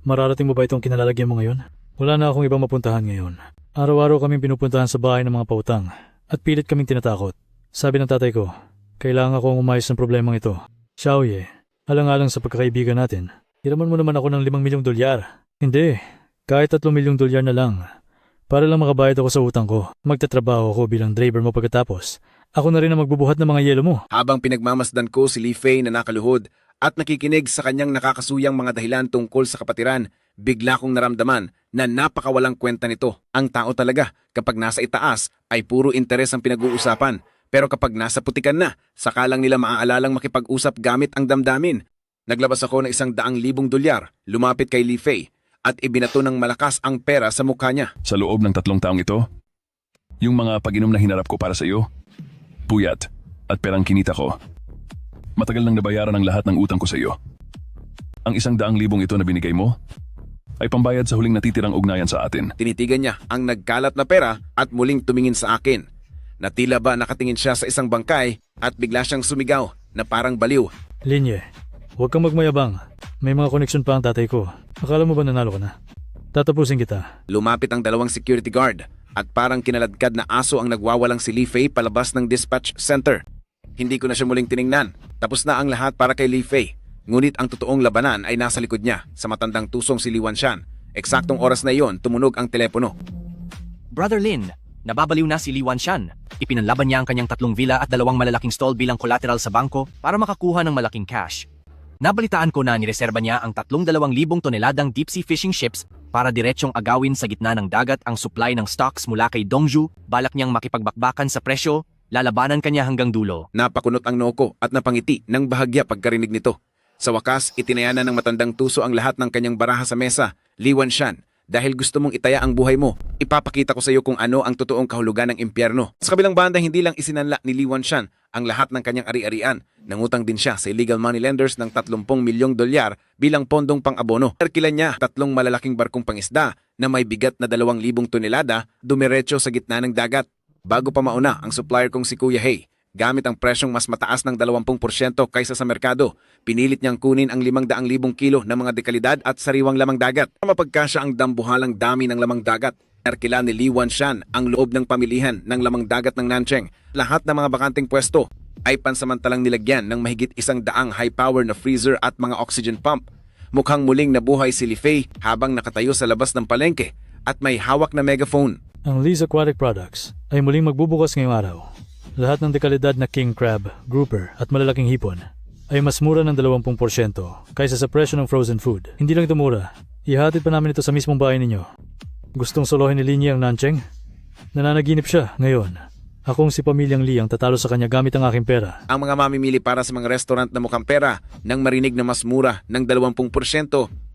mararating mo ba itong kinalalagyan mo ngayon? Wala na akong ibang mapuntahan ngayon. Araw-araw kaming pinupuntahan sa bahay ng mga pautang at pilit kaming tinatakot. Sabi ng tatay ko, kailangan akong umayos ng problemang ito. Xiaoye, alang-alang sa pagkakaibigan natin, hiraman mo naman ako ng 5 milyong dolyar. Hindi, kahit 3 milyong dolyar na lang. Para lang makabayad ako sa utang ko. Magtatrabaho ako bilang driver mo pagkatapos. Ako na rin ang magbubuhat ng mga yelo mo. Habang pinagmamasdan ko si Li Fei na nakaluhod at nakikinig sa kanyang nakakasuyang mga dahilan tungkol sa kapatiran, bigla kong naramdaman na napakawalang kwenta nito. Ang tao talaga, kapag nasa itaas, ay puro interes ang pinag-uusapan. Pero kapag nasa putikan na, saka lang nila maaalalang makipag-usap gamit ang damdamin. Naglabas ako ng 100,000 dolyar, lumapit kay Li Fei, at ibinato ng malakas ang pera sa mukha niya. Sa loob ng 3 taong ito, yung mga pag-inom na hinarap ko para sa iyo, puyat at perang kinita ko, matagal nang nabayaran ang lahat ng utang ko sa iyo. Ang 100,000 ito na binigay mo, ay pambayad sa huling natitirang ugnayan sa atin. Tinitigan niya ang nagkalat na pera at muling tumingin sa akin. Na tila ba nakatingin siya sa isang bangkay at bigla siyang sumigaw na parang baliw. Linye, huwag kang magmayabang. May mga koneksyon pa ang tatay ko. Akala mo ba nanalo ka na? Tatapusin kita. Lumapit ang 2 security guard at parang kinaladkad na aso ang nagwawalang si Li Fei palabas ng dispatch center. Hindi ko na siya muling tiningnan. Tapos na ang lahat para kay Li Fei. Ngunit ang totoong labanan ay nasa likod niya sa matandang tusong si Li Wanshan. Eksaktong oras na iyon, tumunog ang telepono. Brother Lin, nababaliw na si Li Wanshan. Ipinanlaban niya ang kanyang 3 villa at 2 malalaking stall bilang collateral sa bangko para makakuha ng malaking cash. Nabalitaan ko na nireserba niya ang 2,000 toneladang deep sea fishing ships para diretsyong agawin sa gitna ng dagat ang supply ng stocks mula kay Dongju. Balak niyang makipagbakbakan sa presyo, lalabanan kanya hanggang dulo. Napakunot ang noo ko at napangiti ng bahagya pagkarinig nito. Sa wakas, itinaya na ng matandang tuso ang lahat ng kanyang baraha sa mesa. Li Wanshan, dahil gusto mong itaya ang buhay mo, ipapakita ko sa iyo kung ano ang totoong kahulugan ng impyerno. Sa kabilang banda, hindi lang isinanla ni Li Wanshan ang lahat ng kanyang ari-arian. Nangutang din siya sa illegal moneylenders ng 30 milyong dolyar bilang pondong pang-abono. Terkilan niya 3 malalaking barkong pangisda na may bigat na 2,000 tonelada dumiretso sa gitna ng dagat. Bago pa mauna ang supplier kong si Kuya Hei, gamit ang presyong mas mataas ng 20% kaysa sa merkado, pinilit niyang kunin ang 500,000 kilo ng mga dekalidad at sariwang lamang dagat. Mapagkasya ang dambuhalang dami ng lamang dagat. Terkilan ni Li Wanshan ang loob ng pamilihan ng lamang dagat ng Nancheng. Lahat ng mga bakanting pwesto ay pansamantalang nilagyan ng mahigit 100 high-power na freezer at mga oxygen pump. Mukhang muling nabuhay si Li Fei habang nakatayo sa labas ng palengke at may hawak na megaphone. Ang Lee's Aquatic Products ay muling magbubukas ngayong araw. Lahat ng dekalidad na king crab, grouper at malalaking hipon ay mas mura ng 20% kaysa sa presyo ng frozen food. Hindi lang ito mura, ihatid pa namin ito sa mismong bahay ninyo. Gustong solohin ni Linye ang Nancheng? Nananaginip siya ngayon. Akong si Pamilyang Lee ang tatalo sa kanya gamit ang aking pera. Ang mga mamimili para sa mga restaurant na mukhang pera nang marinig na mas mura ng 20%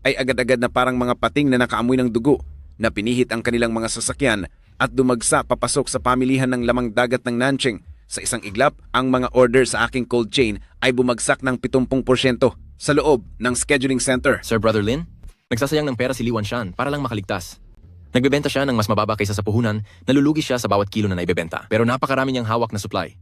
ay agad-agad na parang mga pating na nakaamoy ng dugo na pinihit ang kanilang mga sasakyan at dumagsa papasok sa pamilihan ng lamang dagat ng Nanching. Sa isang iglap, ang mga order sa aking cold chain ay bumagsak ng 70% sa loob ng scheduling center. Sir Brother Lin, nagsasayang ng pera si Li Wanshan para lang makaligtas. Nagbebenta siya ng mas mababa kaysa sa puhunan, nalulugi siya sa bawat kilo na naibebenta. Pero napakarami niyang hawak na supply.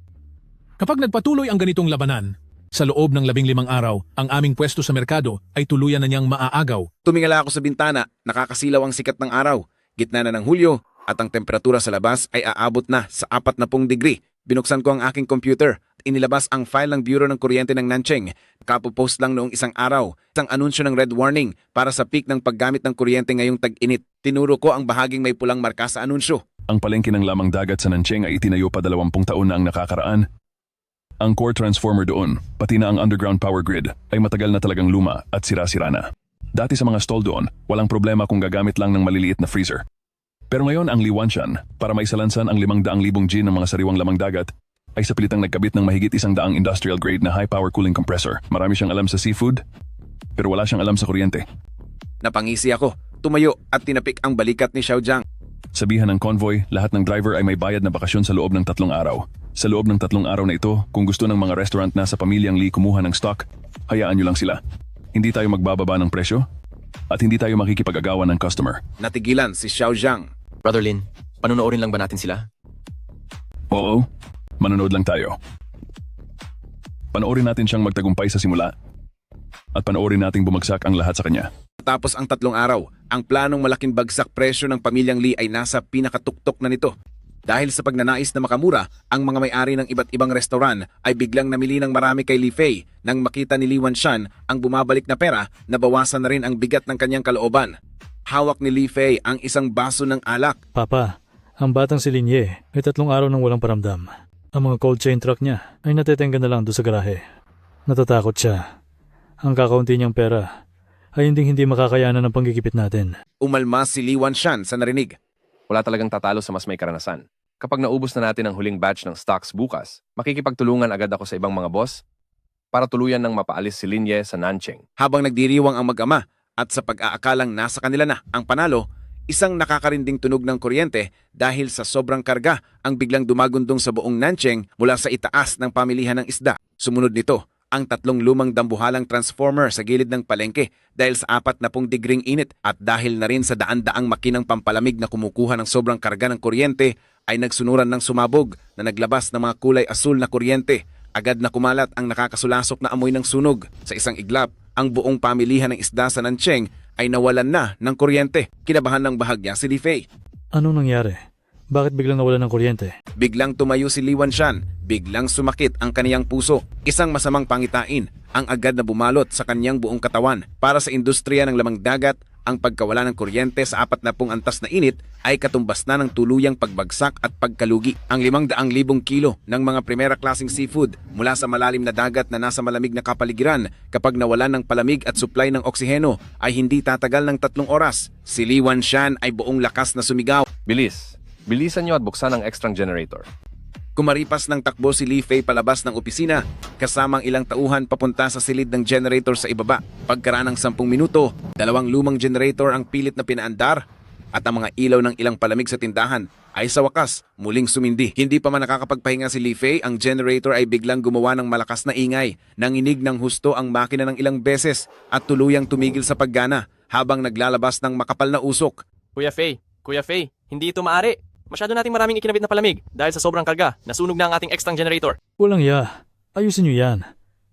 Kapag nagpatuloy ang ganitong labanan, sa loob ng 15 araw, ang aming pwesto sa merkado ay tuluyan na niyang maaagaw. Tumingala ako sa bintana, nakakasilaw ang sikat ng araw. Gitna na ng Hulyo at ang temperatura sa labas ay aabot na sa 40 degree. Binuksan ko ang aking computer at inilabas ang file ng Bureau ng Kuryente ng Nanching. Kapopost lang noong isang araw, isang anunsyo ng red warning para sa peak ng paggamit ng kuryente ngayong tag-init. Tinuro ko ang bahaging may pulang marka sa anunsyo. Ang palengke ng lamang dagat sa Nanching ay itinayo pa 20 taon na ang nakakaraan. Ang core transformer doon, pati na ang underground power grid, ay matagal na talagang luma at sira-sira na. Dati sa mga stall doon, walang problema kung gagamit lang ng maliliit na freezer. Pero ngayon ang Li Wanshan, para maisalansan ang 500,000 G ng mga sariwang lamang dagat, ay sa pilitang nagkabit ng mahigit 100 industrial grade na high power cooling compressor. Marami siyang alam sa seafood, pero wala siyang alam sa kuryente. Napangisi ako, tumayo at tinapik ang balikat ni Xiao Jiang. Sabihan ng convoy, lahat ng driver ay may bayad na bakasyon sa loob ng 3 araw. Sa loob ng 3 araw na ito, kung gusto ng mga restaurant na sa pamilyang Lee kumuha ng stock, hayaan nyo lang sila. Hindi tayo magbababa ng presyo at hindi tayo makikipag-agawan ng customer. Natigilan si Xiao Jiang. Brother Lin, panonoorin lang ba natin sila? Oo, manonood lang tayo. Panoorin natin siyang magtagumpay sa simula at panoorin nating bumagsak ang lahat sa kanya. Tapos ang 3 araw, ang planong malaking bagsak presyo ng pamilyang Lee ay nasa pinakatuktok na nito. Dahil sa pagnanais na makamura, ang mga may-ari ng iba't ibang restaurant ay biglang namili ng marami kay Li Fei nang makita ni Li Wanshan ang bumabalik na pera, nabawasan na rin ang bigat ng kanyang kalooban. Hawak ni Li Fei ang isang baso ng alak. Papa, ang batang si Linye ay 3 araw nang walang paramdam. Ang mga cold chain truck niya ay natetengga na lang doon sa garahe. Natatakot siya. Ang kakaunti niyang pera ay hindi makakayanan ng panggigipit natin. Umalma si Li Wanshan sa narinig. Wala talagang tatalo sa mas may karanasan. Kapag naubos na natin ang huling batch ng stocks bukas, makikipagtulungan agad ako sa ibang mga boss para tuluyan ng mapaalis si Linye sa Nanching. Habang nagdiriwang ang mag-ama at sa pag-aakalang nasa kanila na ang panalo, isang nakakarinding tunog ng kuryente dahil sa sobrang karga ang biglang dumagundong sa buong Nanching mula sa itaas ng pamilihan ng isda. Sumunod nito, ang 3 lumang dambuhalang transformer sa gilid ng palengke dahil sa 40 degring init at dahil na rin sa daan-daang makinang pampalamig na kumukuha ng sobrang karga ng kuryente ay nagsunuran ng sumabog na naglabas ng mga kulay asul na kuryente. Agad na kumalat ang nakakasulasok na amoy ng sunog. Sa isang iglap, ang buong pamilihan ng isda sa Nanching ay nawalan na ng kuryente. Kinabahan ng bahagya si Li Fei. Anong nangyari? Bakit biglang nawalan ng kuryente? Biglang tumayo si Li Wanshan. Biglang sumakit ang kaniyang puso. Isang masamang pangitain ang agad na bumalot sa kaniyang buong katawan. Para sa industriya ng lamang dagat, ang pagkawala ng kuryente sa 40 antas na init ay katumbas na ng tuluyang pagbagsak at pagkalugi. Ang 500,000 kilo ng mga primera klaseng seafood mula sa malalim na dagat na nasa malamig na kapaligiran kapag nawalan ng palamig at supply ng oksiheno ay hindi tatagal ng 3 oras. Si Li Wanshan ay buong lakas na sumigaw. Bilis! Bilisan nyo at buksan ang extra generator. Kumaripas ng takbo si Li Fei palabas ng opisina, kasamang ilang tauhan papunta sa silid ng generator sa ibaba. Pagkaraan ng 10 minuto, 2 lumang generator ang pilit na pinaandar at ang mga ilaw ng ilang palamig sa tindahan ay sa wakas muling sumindi. Hindi pa man nakakapagpahinga si Li Fei, ang generator ay biglang gumawa ng malakas na ingay. Nanginig ng husto ang makina ng ilang beses at tuluyang tumigil sa paggana habang naglalabas ng makapal na usok. Kuya Fei, hindi ito maaari. Masyado nating maraming ikinabit na palamig dahil sa sobrang karga, nasunog na ang ating extra generator. Walang ayusin niyo yan.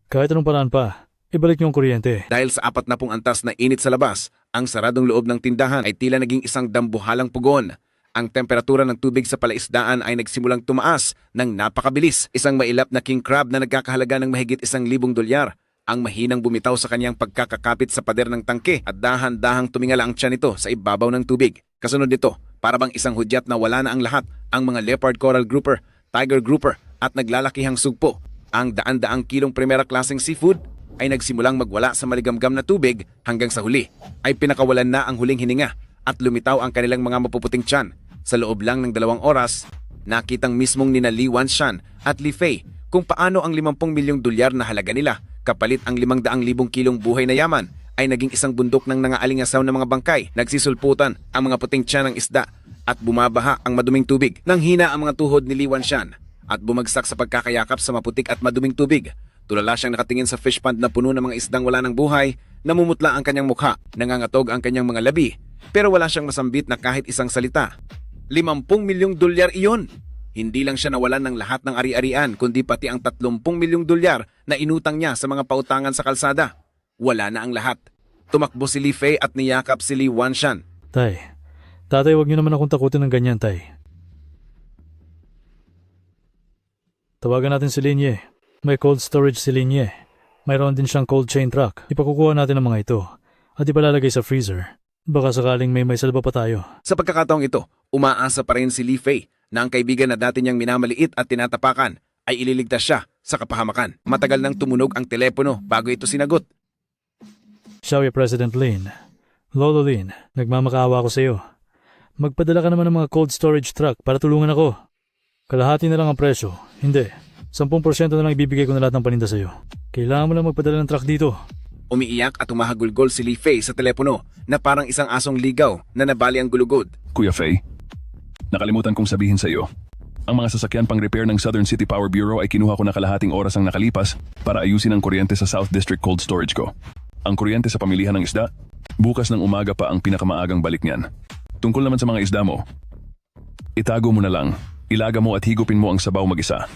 Kahit anong paraan pa, ibalik niyo ang kuryente. Dahil sa 40 antas na init sa labas, ang saradong loob ng tindahan ay tila naging isang dambuhalang pugon. Ang temperatura ng tubig sa palaisdaan ay nagsimulang tumaas ng napakabilis. Isang mailap na king crab na nagkakahalaga ng mahigit $1,000 ang mahinang bumitaw sa kanyang pagkakakapit sa pader ng tangke at dahan-dahang tumingala ang tiyan nito sa ibabaw ng tubig. Kasunod nito, para bang isang hudyat na wala na ang lahat, ang mga leopard coral grouper, tiger grouper at naglalakihang sugpo. Ang daan-daang kilong primera klaseng seafood ay nagsimulang magwala sa maligamgam na tubig hanggang sa huli ay pinakawalan na ang huling hininga at lumitaw ang kanilang mga mapuputing tiyan. Sa loob lang ng 2 oras, nakitang mismong nina Li Wanshan at Li Fei kung paano ang 50 milyong dolyar na halaga nila kapalit ang 500,000 kilong buhay na yaman ay naging isang bundok ng nangaalingasaw na mga bangkay. Nagsisulputan ang mga puting tiyan ng isda at bumabaha ang maduming tubig. Nang hina ang mga tuhod ni Li Wanshan at bumagsak sa pagkakayakap sa maputik at maduming tubig. Tulala siyang nakatingin sa fish pond na puno ng mga isdang wala ng buhay, namumutla ang kanyang mukha, nangangatog ang kanyang mga labi, pero wala siyang masambit na kahit isang salita. 50 milyong dolyar iyon! Hindi lang siya nawalan ng lahat ng ari-arian, kundi pati ang 30 milyong dolyar na inutang niya sa mga pautangan sa kalsada. Wala na ang lahat. Tumakbo si Li Fei at niyakap si Li Wanshan. Tatay, huwag niyo naman akong takutin ng ganyan, tay. Tawagan natin si Linye. May cold storage si Linye. Mayroon din siyang cold chain truck. Ipakukuha natin ang mga ito at ipalalagay sa freezer. Baka sakaling may salba pa tayo. Sa pagkakataong ito, umaasa pa rin si Li Fei na ang kaibigan na dati niyang minamaliit at tinatapakan ay ililigtas siya sa kapahamakan. Matagal nang tumunog ang telepono bago ito sinagot. Xiaoye President Lin. Lolo Lin, nagmamakaawa ako sa iyo. Magpadala ka naman ng mga cold storage truck para tulungan ako. Kalahati na lang ang presyo. Hindi. 10% na lang ibibigay ko na lahat ng paninda sa iyo. Kailangan mo lang magpadala ng truck dito. Umiiyak at humahagulgol si Li Fei sa telepono na parang isang asong ligaw na nabali ang gulugod. Kuya Fei, nakalimutan kong sabihin sa iyo. Ang mga sasakyan pang repair ng Southern City Power Bureau ay kinuha ko na kalahating oras ang nakalipas para ayusin ang kuryente sa South District Cold Storage ko. Ang kuryente sa pamilihan ng isda, bukas ng umaga pa ang pinakamaagang balik niyan. Tungkol naman sa mga isda mo, itago mo na lang, ilaga mo at higupin mo ang sabaw mag-isa.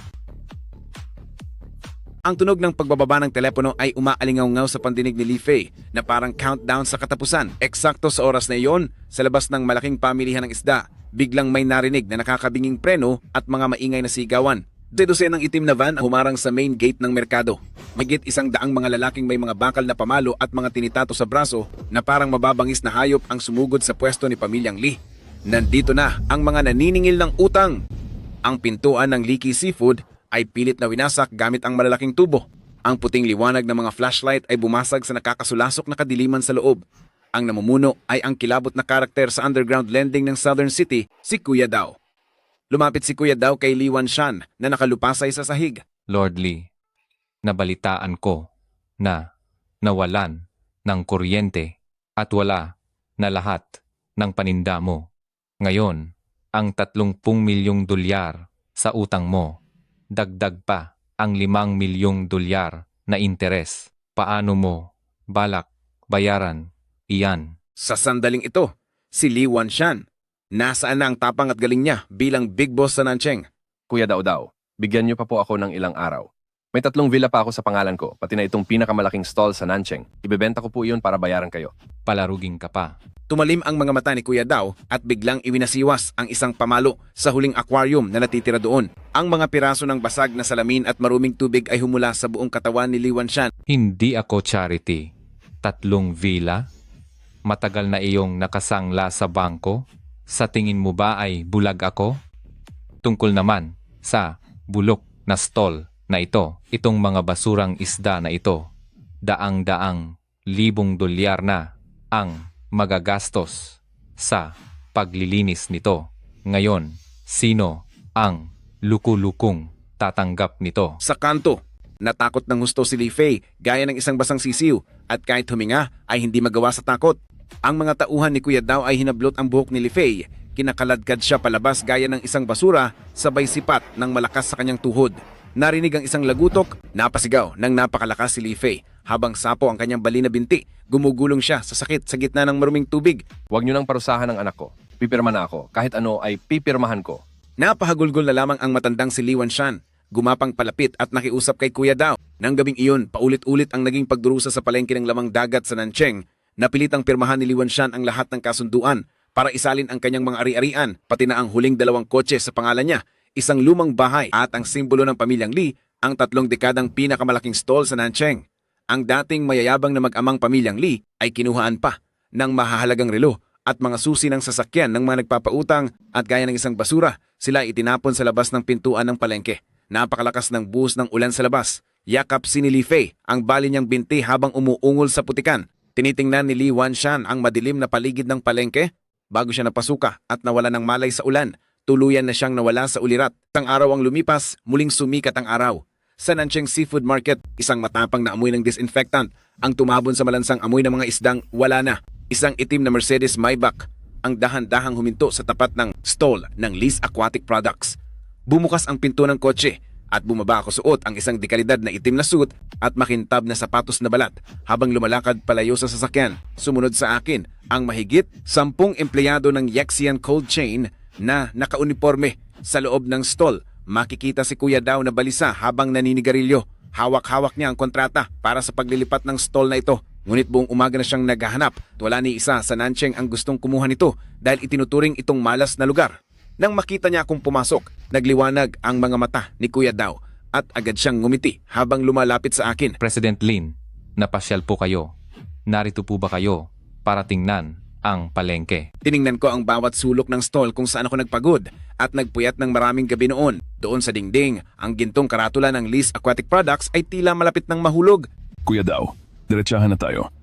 Ang tunog ng pagbababa ng telepono ay umaalingaw-ngaw sa pandinig ni Li Fei na parang countdown sa katapusan. Eksakto sa oras na iyon, sa labas ng malaking pamilihan ng isda, biglang may narinig na nakakabinging preno at mga maingay na sigawan. Dedosenang itim na van ang humarang sa main gate ng merkado. Mahigit 100 mga lalaking may mga bakal na pamalo at mga tinitato sa braso na parang mababangis na hayop ang sumugod sa pwesto ni pamilyang Li. Nandito na ang mga naniningil ng utang. Ang pintuan ng Leaky Seafood ay pilit na winasak gamit ang malalaking tubo. Ang puting liwanag ng mga flashlight ay bumasag sa nakakasulasok na kadiliman sa loob. Ang namumuno ay ang kilabot na karakter sa underground lending ng Southern City, si Kuya Dao. Lumapit si Kuya Dao kay Li Wanshan na nakalupasay sa sahig. Lord Li, nabalitaan ko na nawalan ng kuryente at wala na lahat ng paninda mo. Ngayon, ang 30 milyong dolyar sa utang mo, dagdag pa ang 5 milyong dolyar na interes. Paano mo balak bayaran iyan? Sa sandaling ito, si Li Wanshan. Nasaan na ang tapang at galing niya bilang big boss sa Nancheng? Kuya Dao, bigyan niyo pa po ako ng ilang araw. May 3 villa pa ako sa pangalan ko, pati na itong pinakamalaking stall sa Nancheng. Ibebenta ko po iyon para bayaran kayo. Palaruging ka pa. Tumalim ang mga mata ni Kuya Dao at biglang iwinasiwas ang isang pamalo sa huling aquarium na natitira doon. Ang mga piraso ng basag na salamin at maruming tubig ay humula sa buong katawan ni Li Wanshan. Hindi ako charity. 3 villa? Matagal na iyong nakasangla sa bangko? Sa tingin mo ba ay bulag ako? Tungkol naman sa bulok na stall na ito, itong mga basurang isda na ito, daang-daang libong dolyar na ang magagastos sa paglilinis nito. Ngayon, sino ang lukulukong tatanggap nito? Sa kanto, natakot ng husto si Li Fei gaya ng isang basang sisiw at kahit huminga ay hindi magawa sa takot. Ang mga tauhan ni Kuya Dao ay hinablot ang buhok ni Li Fei. Kinakaladkad siya palabas gaya ng isang basura sabay sipat ng malakas sa kanyang tuhod. Narinig ang isang lagutok, napasigaw ng napakalakas si Li Fei. Habang sapo ang kanyang bali na binti, gumugulong siya sa sakit sa gitna ng maruming tubig. Huwag niyo nang parusahan ang anak ko. Pipirma na ako. Kahit ano ay pipirmahan ko. Napahagulgol na lamang ang matandang si Li Wanshan. Gumapang palapit at nakiusap kay Kuya Dao. Nang gabing iyon, paulit-ulit ang naging pagdurusa sa palengke ng lamang dagat sa Nancheng. Napilitang pirmahan ni Li Wanshan ang lahat ng kasunduan para isalin ang kanyang mga ari-arian, pati na ang huling 2 kotse sa pangalan niya, isang lumang bahay at ang simbolo ng pamilyang Li, ang 3 dekadang pinakamalaking stall sa Nancheng. Ang dating mayayabang na mag-amang pamilyang Li ay kinuhaan pa ng mahahalagang relo at mga susi ng sasakyan ng mga nagpapautang at gaya ng isang basura, sila itinapon sa labas ng pintuan ng palengke. Napakalakas ng buhos ng ulan sa labas. Yakap si Li Fei ang bali niyang binti habang umuungol sa putikan. Tinitingnan ni Li Wanshan ang madilim na paligid ng palengke. bago siya napasuka at nawala ng malay sa ulan. Tuluyan na siyang nawala sa ulirat. Isang araw ang lumipas, muling sumikat ang araw. Sa Nancheng Seafood Market, isang matapang na amoy ng disinfectant ang tumabon sa malansang amoy ng mga isdang wala na. Isang itim na Mercedes Maybach ang dahan-dahang huminto sa tapat ng stall ng Lee's Aquatic Products. Bumukas ang pinto ng kotse at bumaba ako suot ang isang dekalidad na itim na suit at makintab na sapatos na balat habang lumalakad palayo sa sasakyan. Sumunod sa akin ang mahigit 10 empleyado ng Yexian Cold Chain na nakauniforme. Sa loob ng stall, makikita si Kuya Daw na balisa habang naninigarilyo. Hawak-hawak niya ang kontrata para sa paglilipat ng stall na ito. Ngunit buong umaga na siyang naghahanap. Wala ni isa sa Nancheng ang gustong kumuha nito dahil itinuturing itong malas na lugar. Nang makita niya akong pumasok, nagliwanag ang mga mata ni Kuya Daw at agad siyang ngumiti habang lumalapit sa akin. President Lin, napasyal po kayo. Narito po ba kayo para tingnan ang palengke? Tiningnan ko ang bawat sulok ng stall kung saan ako nagpagod at nagpuyat ng maraming gabi noon. Doon sa dingding, ang gintong karatula ng Lee's Aquatic Products ay tila malapit ng mahulog. Kuya Daw, diretsahan na tayo.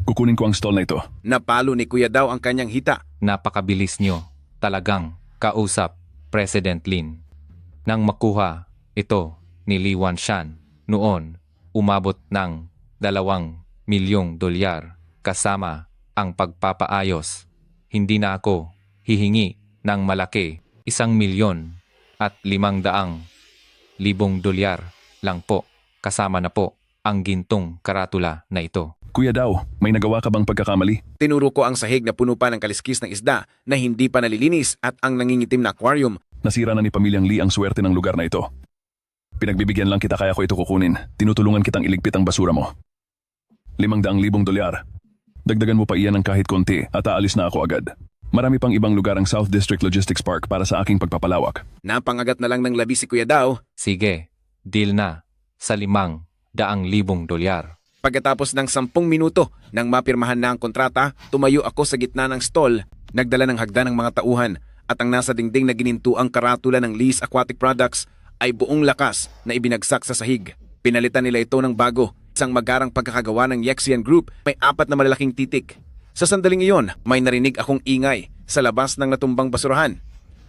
Kukunin ko ang stall na ito. Napalo ni Kuya Daw ang kanyang hita. Napakabilis nyo. Talagang kausap, President Lin. Nang makuha ito ni Li Wanshan noon, umabot ng 2 milyong dolyar kasama ang pagpapaayos. Hindi na ako hihingi ng malaki, 1,500,000 dolyar lang po. Kasama na po ang gintong karatula na ito. Kuya Daw, may nagawa ka bang pagkakamali? Tinuro ko ang sahig na puno pa ng kaliskis ng isda na hindi pa nalilinis at ang nangingitim na aquarium. Nasira na ni Pamilyang Lee ang swerte ng lugar na ito. Pinagbibigyan lang kita kaya ko ito kukunin. Tinutulungan kitang iligpit ang basura mo. 500,000 dolyar. Dagdagan mo pa iyan ng kahit konti at aalis na ako agad. Marami pang ibang lugar ang South District Logistics Park para sa aking pagpapalawak. Napangagat na lang ng labi si Kuya Daw. Sige, deal na sa 500,000 dolyar. Pagkatapos ng 10 minuto nang mapirmahan na ang kontrata, tumayo ako sa gitna ng stall, nagdala ng hagdan ng mga tauhan at ang nasa dingding na ginintuang karatula ng Lee's Aquatic Products ay buong lakas na ibinagsak sa sahig. Pinalitan nila ito ng bago. Isang magarang pagkakagawa ng Yexian Group, may 4 na malalaking titik. Sa sandaling iyon, may narinig akong ingay sa labas ng natumbang basurahan.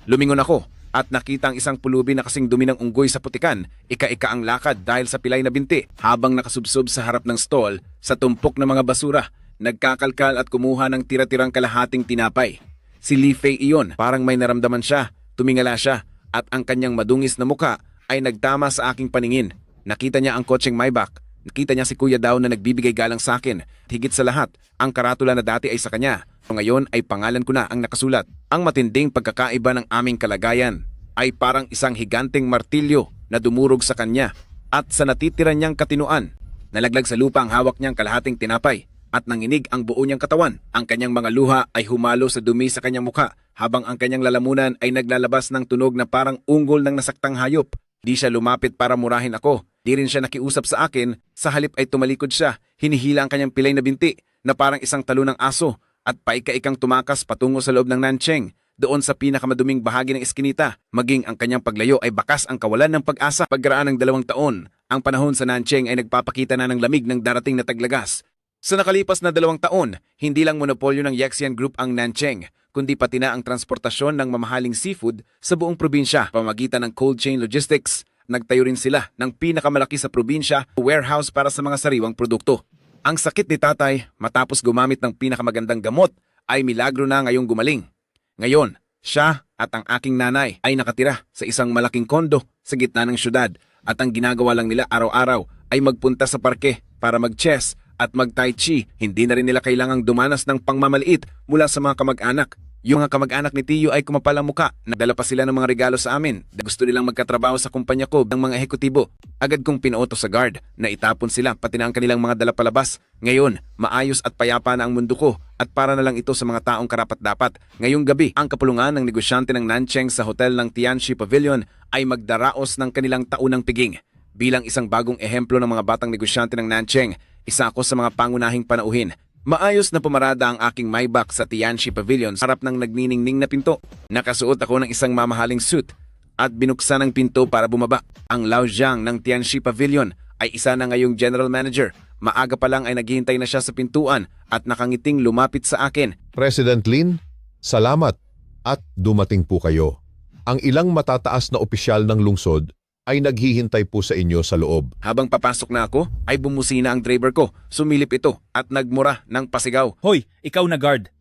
Lumingon ako at nakita ang isang pulubi na kasing dumi ng unggoy sa putikan. Ika-ika ang lakad dahil sa pilay na binti habang nakasubsob sa harap ng stall sa tumpok ng mga basura. Nagkakalkal at kumuha ng tira-tirang kalahating tinapay. Si Li Fei iyon, parang may naramdaman siya. Tumingala siya at ang kanyang madungis na muka ay nagtama sa aking paningin. Nakita niya ang kotseng Maybach. Nakita niya si Kuya Daw na nagbibigay galang sa akin. Higit sa lahat, ang karatula na dati ay sa kanya. Ngayon ay pangalan ko na ang nakasulat. Ang matinding pagkakaiba ng aming kalagayan ay parang isang higanteng martilyo na dumurog sa kanya at sa natitira niyang katinuan. Nalaglag sa lupa ang hawak niyang kalahating tinapay at nanginig ang buo niyang katawan. Ang kanyang mga luha ay humalo sa dumi sa kanyang mukha habang ang kanyang lalamunan ay naglalabas ng tunog na parang unggol ng nasaktang hayop. Di siya lumapit para murahin ako. Di rin siya nakiusap sa akin. Sa halip ay tumalikod siya. Hinihila ang kanyang pilay na binti na parang isang talo ng aso at paika-ikang tumakas patungo sa loob ng Nancheng. Doon sa pinakamaduming bahagi ng eskinita, maging ang kanyang paglayo ay bakas ang kawalan ng pag-asa. Pagkaraan ng 2 taon, ang panahon sa Nancheng ay nagpapakita na ng lamig ng darating na taglagas. Sa nakalipas na 2 taon, hindi lang monopolyo ng Yexian Group ang Nancheng, kundi pati na ang transportasyon ng mamahaling seafood sa buong probinsya. Pamagitan ng Cold Chain Logistics, nagtayo rin sila ng pinakamalaki sa probinsya, warehouse para sa mga sariwang produkto. Ang sakit ni tatay, matapos gumamit ng pinakamagandang gamot, ay milagro na ngayong gumaling. Ngayon, siya at ang aking nanay ay nakatira sa isang malaking kondo sa gitna ng syudad at ang ginagawa lang nila araw-araw ay magpunta sa parke para mag-chess at mag-tai chi. Hindi na rin nila kailangang dumanas ng pangmamaliit mula sa mga kamag-anak. Yung mga kamag-anak ni Tiyo ay kumapalang muka. Nagdala pa sila ng mga regalo sa amin. Gusto nilang magkatrabaho sa kumpanya ko ng mga ehekutibo. Agad kong pinauto sa guard na itapon sila pati na ang kanilang mga dala palabas. Ngayon, maayos at payapa na ang mundo ko at para na lang ito sa mga taong karapat-dapat. Ngayong gabi, ang kapulungan ng negosyante ng Nancheng sa hotel ng Tianxi Pavilion ay magdaraos ng kanilang taunang piging. Bilang isang bagong ehemplo ng mga batang negosyante ng Nancheng, isa ako sa mga pangunahing panauhin. Maayos na pumarada ang aking Maybach sa Tianxi Pavilion sa harap ng nagniningning na pinto. Nakasuot ako ng isang mamahaling suit at binuksan ang pinto para bumaba. Ang Lao Jiang ng Tianxi Pavilion ay isa na ngayong general manager. Maaga pa lang ay naghihintay na siya sa pintuan at nakangiting lumapit sa akin. President Lin, Salamat at dumating po kayo. Ang ilang matataas na opisyal ng lungsod ay naghihintay po sa inyo sa loob. Habang papasok na ako, ay bumusina ang driver ko. Sumilip ito at nagmura ng pasigaw. Hoy, ikaw na guard.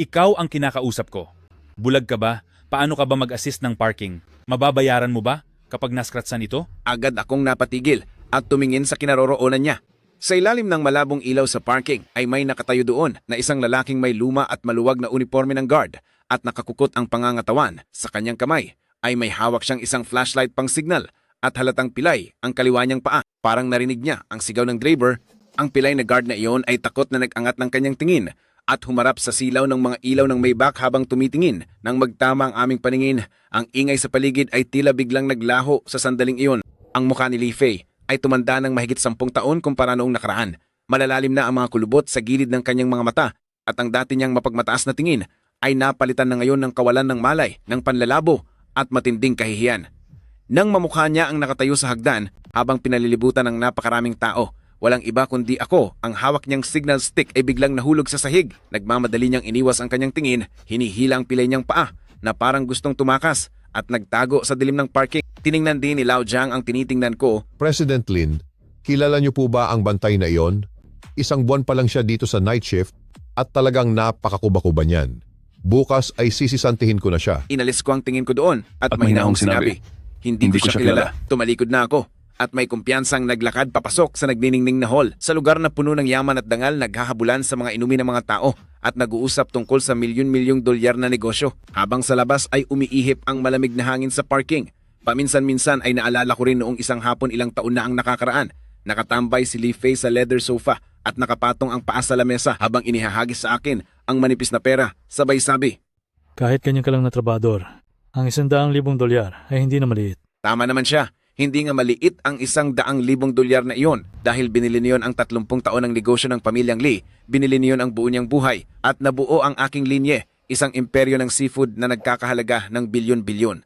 Ikaw ang kinakausap ko. Bulag ka ba? Paano ka ba mag-assist ng parking? Mababayaran mo ba kapag naskratsan ito? Agad akong napatigil at tumingin sa kinaroroonan niya. Sa ilalim ng malabong ilaw sa parking ay may nakatayo doon na isang lalaking may luma at maluwag na uniforme ng guard at nakakukot ang pangangatawan. Sa kanyang kamay ay may hawak siyang isang flashlight pang signal at halatang pilay ang kaliwa niyang paa. Parang narinig niya ang sigaw ng driver. Ang pilay na guard na iyon ay takot na nag-angat ng kanyang tingin at humarap sa silaw ng mga ilaw ng Maybach habang tumitingin. Nang magtama ang aming paningin, ang ingay sa paligid ay tila biglang naglaho sa sandaling iyon. Ang mukha ni Li Fei ay tumanda ng mahigit 10 taon kumpara noong nakaraan. Malalalim na ang mga kulubot sa gilid ng kanyang mga mata at ang dati niyang mapagmataas na tingin ay napalitan na ngayon ng kawalan ng malay, ng panlalabo at matinding kahihiyan. Nang mamukha niya ang nakatayo sa hagdan habang pinalilibutan ng napakaraming tao, walang iba kundi ako. Ang hawak niyang signal stick ay biglang nahulog sa sahig. Nagmamadali niyang iniwas ang kanyang tingin, hinihila ang pilay niyang paa na parang gustong tumakas at nagtago sa dilim ng parking. Tiningnan din ni Lao Jiang ang tinitingnan ko. President Lin, kilala niyo po ba ang bantay na iyon? Isang buwan pa lang siya dito sa night shift at talagang napakakuba-kuba niyan. Bukas ay sisisantihin ko na siya. Inalis ko ang tingin ko doon at At mahinahong mahinahong sinabi. Hindi ko siya kilala. Tumalikod na ako at may kumpiyansang naglakad papasok sa nagniningning na hall. Sa lugar na puno ng yaman at dangal, naghahabulan sa mga inumin ng mga tao at nag-uusap tungkol sa milyon-milyong dolyar na negosyo. Habang sa labas ay umiihip ang malamig na hangin sa parking. Paminsan-minsan ay naalala ko rin noong isang hapon ilang taon na ang nakakaraan. Nakatambay si Li Fei sa leather sofa at nakapatong ang paa sa lamesa habang inihahagis sa akin ang manipis na pera. Sabay sabi, Kahit kanyang ka lang na trabador, ang 100,000 dolyar ay hindi na maliit. tama naman siya. Hindi nga maliit ang 100,000 dolyar na iyon dahil binili niyon ang 30 taon ng negosyo ng pamilyang Lee, binili niyon ang buo niyang buhay at nabuo ang aking linye, isang imperyo ng seafood na nagkakahalaga ng bilyon-bilyon.